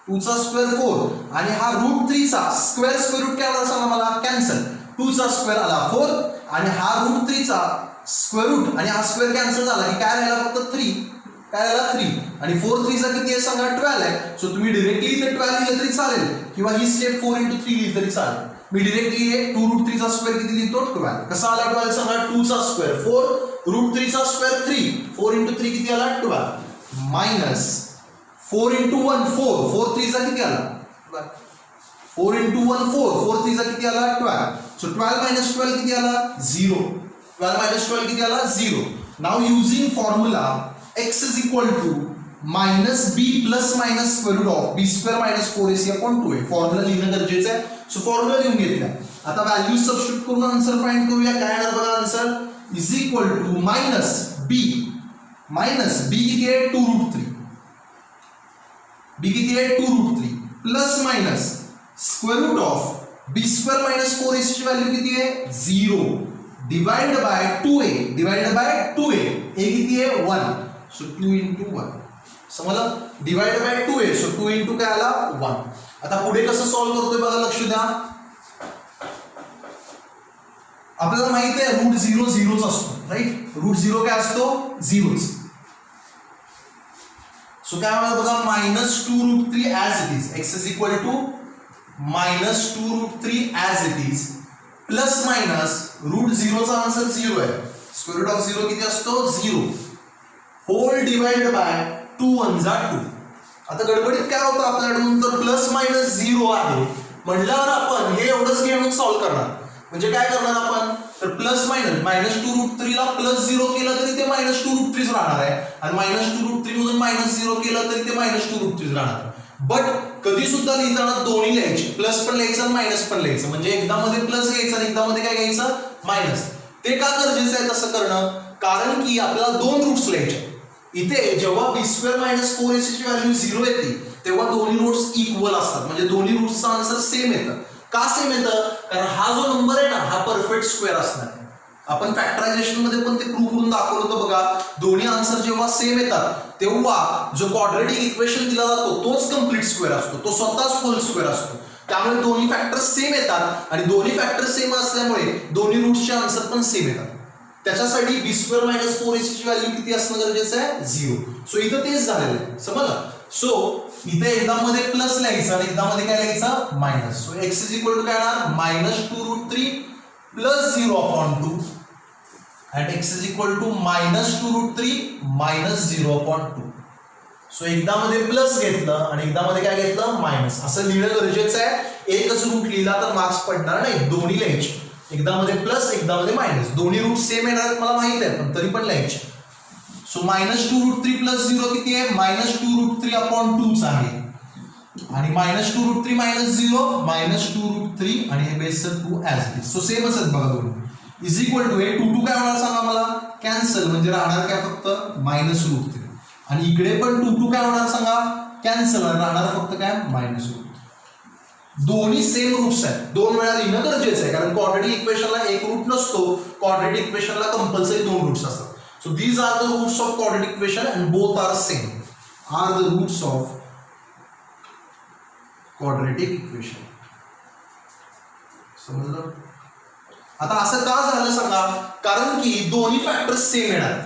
S1: 2 चा स्क्वेअर 4 आणि हा √3 चा स्क्वेअर रूट काय आला सांगा मला कॅन्सल. 2 चा स्क्वेअर आला 4 आणि हा √3 चा स्क्वेअर रूट आणि हा स्क्वेअर कॅन्सल झाला की काय राहिला फक्त 3. काय राहिला 3 आणि 4 3 चा किती आहे सांगा 12 आहे. सो तुम्ही डायरेक्टली इथे 12 लिहिलं तरी चालेल किंवा ही स्टेप 4 इंटू 3 लिहिली तरी चालेल. मी डायरेक्टली हे 2√3 चा स्क्वेअर किती लिहितो 12. कसा आला 12 सांगा 2 चा स्क्वेअर 4 √3 चा स्क्वेअर 3 4 इंटू 3 किती आला 12 मायनस 4 इंटू 1 4 4 3 चा किती आला 12. 4 इंटू 1 4 4 3 चा किती आला 12. सो 12 मायनस 12 किती आला 0. 12 मायनस 12 किती आला 0. Now using formula x is equal to minus b plus minus square root of b² - 4ac upon 2a. Formula लिहिणं गरजेचं आहे. सो फॉर्म्युला लिहून घेतला. आता व्हॅल्यूज सबस्टिट्यूट करून आन्सर फाइंड करूया. काय येणार बघा answer is equal to -b किती आहे 2√3. b किती आहे 2√3 plus minus square root of b² - 4ac ची व्हॅल्यू किती आहे 0 डिवाइड बाय 2a a किती आहे 1. सो 2 इंटू 1 समजलं. Divide by 2a so 2 into काय आला 1. आता पुढे कसं सॉल्व करतोय बघा लक्ष द्या. आपल्याला माहित आहे √0 0च असतो राईट. √0 काय असतो 0च. सो काय होणार बघा -2√3 as it is. x is equal to minus 2√3 as it is plus minus √0चा आन्सर 0 आहे. स्क्वेअर रूट ऑफ 0 किती असतो 0 होल डिवाइडेड बाय 2 1 जा 2. आता गडबडीत काय होतं आपल्याकडून तर प्लस मायनस 0 आहे म्हटल्यावर आपण हे एवढंच घेऊन सॉल्व्ह करणार. म्हणजे काय करणार आपण तर प्लस मायनस 2√3 ला प्लस 0 केलं तरी ते मायनस 2√3 राहणार आहे आणि मायनस 2√3 मधून मायनस 0 केलं तरी ते मायनस 2√3 राहणार. बट कधी सुद्धा लिहिताना दोन्ही लिहायचे प्लस पण लिहायचं आणि मायनस पण लिहायचं. म्हणजे एकदा मध्ये प्लस घ्यायचं आणि एकदा मध्ये काय घ्यायचं मायनस. ते का गरजेचं आहे तसं करणं कारण की आपल्याला दोन रूट्स लिहायचे. इथे जेव्हा b² - 4ac ची व्हॅल्यू 0 येते तेव्हा दोन्ही रूट्स इक्वल असतात. म्हणजे दोन्ही रूट्सचा आन्सर सेम येतं. का सेम येतं कारण हा जो नंबर आहे ना हा परफेक्ट स्क्वेअर असणार आहे. आपण फॅक्टरायझेशन मध्ये पण ते प्रूव्ह करून दाखवलं होतं बघा. दोन्ही आन्सर जेव्हा सेम येतात तेव्हा जो क्वाड्रॅटिक इक्वेशन दिला जातो तोच कंप्लीट स्क्वेअर असतो. तो स्वतःच होल स्क्वेअर असतो. त्यामुळे दोन्ही फॅक्टर्स सेम येतात आणि दोन्ही फॅक्टर्स सेम असल्यामुळे दोन्ही रूट्सचे आन्सर पण सेम येतात. त्याच्यासाठी b² - 4ac ची व्हॅल्यू किती असणं गरजेचं आहे 0. सो इथं तेच झालेलं आहे समजलं. सो इथे एकदा मध्ये प्लस लिहायचं आणि एकदा मध्ये काय लिहायचं मायनस. सो x काय येणार minus 2√3 plus 0/2 and x minus 2√3 minus 0/2. So एकदा मध्ये प्लस घेतलं आणि एकदा मध्ये काय घेतलं मायनस. असं लिहिणं गरजेचं आहे. एकच रूट लिहिला तर मार्क्स पडणार नाही. दोन्ही लिहायचे एकदा मध्ये प्लस एकदा मध्ये मायनस. दोन्ही रूट सेम येणार मला माहित आहे पण तरी पण लिहायचे. सो मायनस 2√3 प्लस 0 किती आहे मायनस 2√3/2 आहे आणि मायनस 2√3 मायनस 0 मायनस 2√3 आणि हे base 2 as it is. So सेमच आहेत बघा दोन्ही. इज इक्वल टू हे 2 काय होणार सांगा मला कॅन्सल. म्हणजे राहणार काय फक्त मायनस √3 आणि इकडे पण 2 काय होणार सांगा कॅन्सल राहणार फक्त काय मायनस √3. दोन्ही सेम रूट्स आहेत. दोन वेळा लिहिणं गरजेचं आहे कारण क्वाड्रॅटिक इक्वेशनला एक रूट नसतो. क्वाड्रॅटिक इक्वेशनला कंपल्सरी दोन रूट्स असतात. So these are the roots of quadratic equation and both are same. Are the roots of quadratic equation. समजलं. आता असं का झालं सांगा कारण की दोन्ही फॅक्टर्स सेम येणार.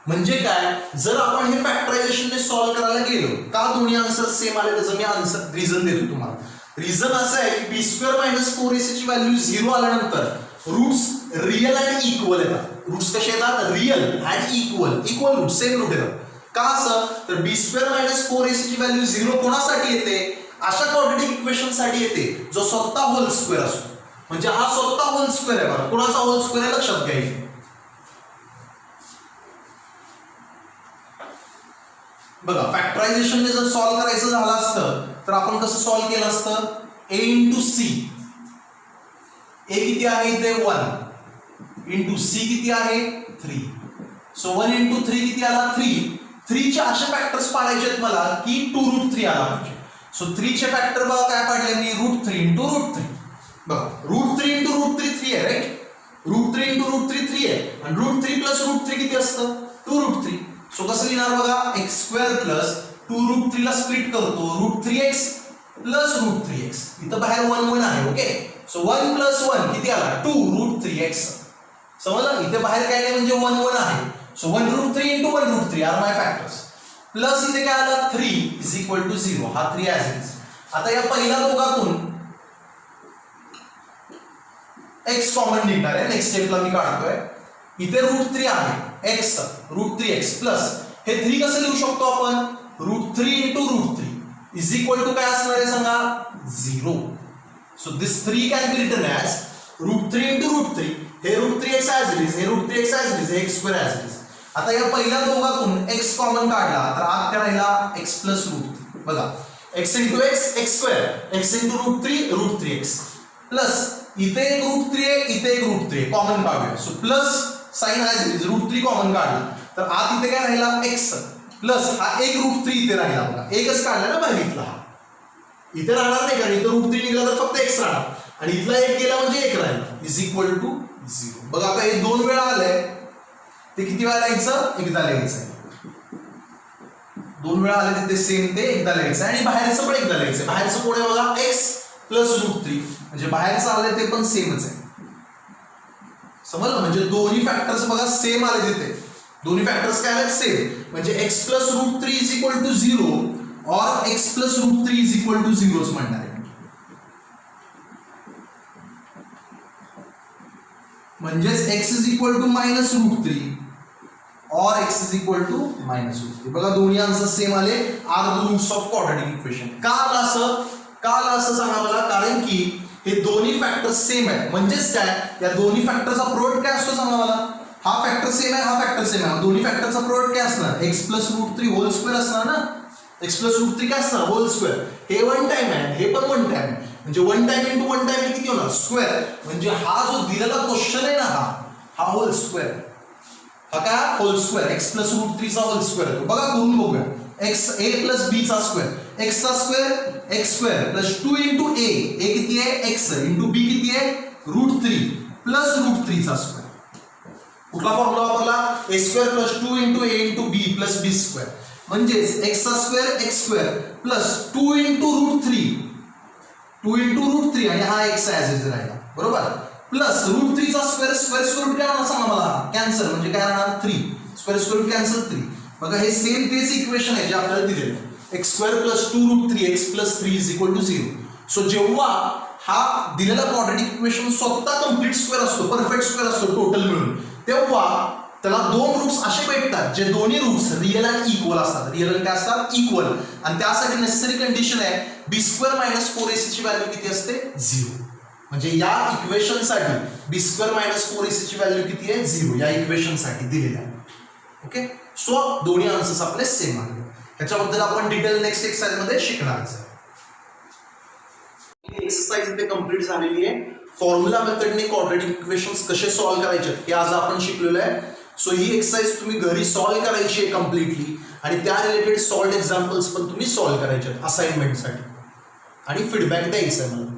S1: म्हणजे काय जर आपण हे फॅक्टरायझेशनने सॉल्व्ह करायला गेलो का दोन्ही आन्सर सेम आले त्याचं मी आन्सर रिझन देतो तुम्हाला. रिझन असं आहे की b² - 4ac ची व्हॅल्यू 0 आल्यानंतर रूट्स रिअल अँड इक्वल येतात. रूट्स कसे येतात real and equal root same root येतात. का असं तर b² - 4ac ची व्हॅल्यू 0 कोणासाठी येते अशा क्वाड्रॅटिक इक्वेशन साठी येते जो स्वतः होल स्क्वेअर असतो. म्हणजे हा स्वतः होल स्क्वेअर आहे. बघा कोणाचा होल स्क्वेअर आहे लक्षात घ्यायचं. बघा फॅक्टरायझेशनने जर सॉल्व्ह करायचं झालं असतं तर आपण कसं सॉल्व्ह केलं असतं a × c. a किती आहे इथे 1 × c किती आहे 3. सो 1 × 3 किती आला 3. 3 चे असे फॅक्टर्स पाडायचे आहेत मला की 2√3 आला पाहिजे. सो 3 चे फॅक्टर बघा काय पाडले मी √3 × √3. बघा √3 × √3 3 आहे राईट. √3 × √3 3 आहे आणि √3 + √3 किती असतं 2√3. सो कसं लिहिणार बघा x² + 2√3 ला स्प्लिट करतो √3x + √3x. इथं बाहेर 1 1 आहे. ओके. सो 1 + 1 किती आला 2 √3x. समजलं. इथे बाहेर काय नाही म्हणजे 1 1 आहे. सो 1 √3 × 1 √3 आर माय फॅक्टर्स. प्लस इथे काय आला 3 = 0. हा 3 ॲज इट इज. आता या पहिल्या दोघातून x कॉमन निघणार आहे. नेक्स्ट स्टेपला मी काढतोय. इथे √3 आहे x √3x प्लस हे 3 कसं लिहू शकतो आपण √3 × √3 काय असणार आहे सांगा 0. So this 3 can be return as √3 × √3. हे √3x ॲज इट इज हे √3x ॲज इट इज हे x² ॲज इट इज. आता या पहिल्या दोघातून x कॉमन काढला तर आत काय राहिला x + √3. बघा x × x x², x × √3 √3x plus इथे एक √3 आहे इथे एक √3 कॉमन काढूया. So plus sign as it is √3 common काढला तर आत इथे काय राहिला x प्लस हा एक √3 इथे राहिला. बघा एकच काढला ना बाहेर इथला हा इथे राहणार नाही कारण इथे √3 निघाला तर फक्त x राहणार आणि इथला एक गेला म्हणजे एक राहिला = 0. बघा आता हे 2 वेळा आलंय ते किती वेळा लिहायचं एकदा लिहायचं. 2 वेळा आले तिथे सेम ते एकदा लिहायचं आणि बाहेरचं पण एकदा लिहायचं. बाहेरचं पुढे बघा x + √3 म्हणजे बाहेरचं आलंय ते पण सेमच आहे. समजलं. म्हणजे दोन्ही फॅक्टर्स बघा सेम आले तिथे. दोन्ही फॅक्टर्स काय आले सेम म्हणजे x + √3 = 0 और x + √3 = 0 म्हणणार आहे. म्हणजेच x इज इक्वल टू -√3 और x इज इक्वल टू -√3. बघा दोन्ही आन्सर सेम आले. Are the roots of quadratic equation. का आलं असं सांगा मला. कारण की हे दोन्ही फॅक्टर सेम आहेत. म्हणजेच काय, या दोन्ही फॅक्टरचा प्रोडक्ट काय असतो सांगा मला. हा फॅक्टर सेम आहे, हा फॅक्टर सेम आहे. दोन्ही फॅक्टरचा प्रोडक्ट काय असणार. x + √3 होल स्क्वेअर असणार ना. x + √3 काय असणार होल स्क्वेअर. हे वन टाइम आहे, हे पण वन टाइम आहे. म्हणजे one time into one time हे किती होणार स्क्वेअर. म्हणजे हा जो दिलेला क्वेश्चन आहे ना, हा होल स्क्वेअर. हा काय होल स्क्वेअर. x + √3 चा होल स्क्वेअर आहे. बघा करून बघूया. a + b चा स्क्वेअर, x चा स्क्वेअर x² + 2 * a. a किती आहे x * b किती आहे √3 + √3 चा स्क्वेअर. कुठला फॉर्म्युला वापरला. a² + 2 * a * b + b². म्हणजेच x चा स्क्वेअर x² + 2 * √3 आणि हा x ॲज इज राहिला बरोबर. प्लस √3 चा स्क्वेअर, स्क्वेअर रूट काय होणार सांगा मला. कॅन्सल. म्हणजे काय राहणार 3. Square root cancel 3. बघा हे सेम तेच इक्वेशन आहे जे आपल्याला दिलेलं आहे. x² + 2 √3 x + 3 = 0. सो जेव्हा हा दिलेला क्वाड्रॅटिक इक्वेशन स्वतः कंप्लीट स्क्वेअर असतो, परफेक्ट स्क्वेअर असतो टोटल मिळून, तेव्हा त्याला दोन रूट्स असे भेटतात जे दोन्ही रूट्स रिअल आणि इक्वल असतात. रिअल काय असतात इक्वल. आणि त्यासाठी नेसेसरी कंडिशन आहे b² - 4ac ची व्हॅल्यू किती असते 0. म्हणजे या इक्वेशन साठी b² - 4ac ची व्हॅल्यू किती आहे 0. या इक्वेशन साठी दिलेल्या. ओके. सो दोन्ही आन्सर्स आपले सेम आहेत. ह्याच्याबद्दल आपण डिटेल नेक्स्ट एक्सरसाइज मध्ये शिकणार आहोत. एक्सरसाइज इथे कंप्लीट झालेली आहे. फॉर्म्युला मेथडने क्वाड्रॅटिक इक्वेशन्स कसे सॉल्व्ह करायचे हे आज आपण शिकलेलो आहे. सो ही एक्सरसाइज तुम्ही घरी सॉल्व्ह करायची आहे कम्प्लिटली. आणि त्या रिलेटेड सॉल्व्ड एक्झाम्पल्स पण तुम्ही सॉल्व्ह करायचे आहेत असाइनमेंटसाठी. आणि फीडबॅक द्यायचा आहे मला.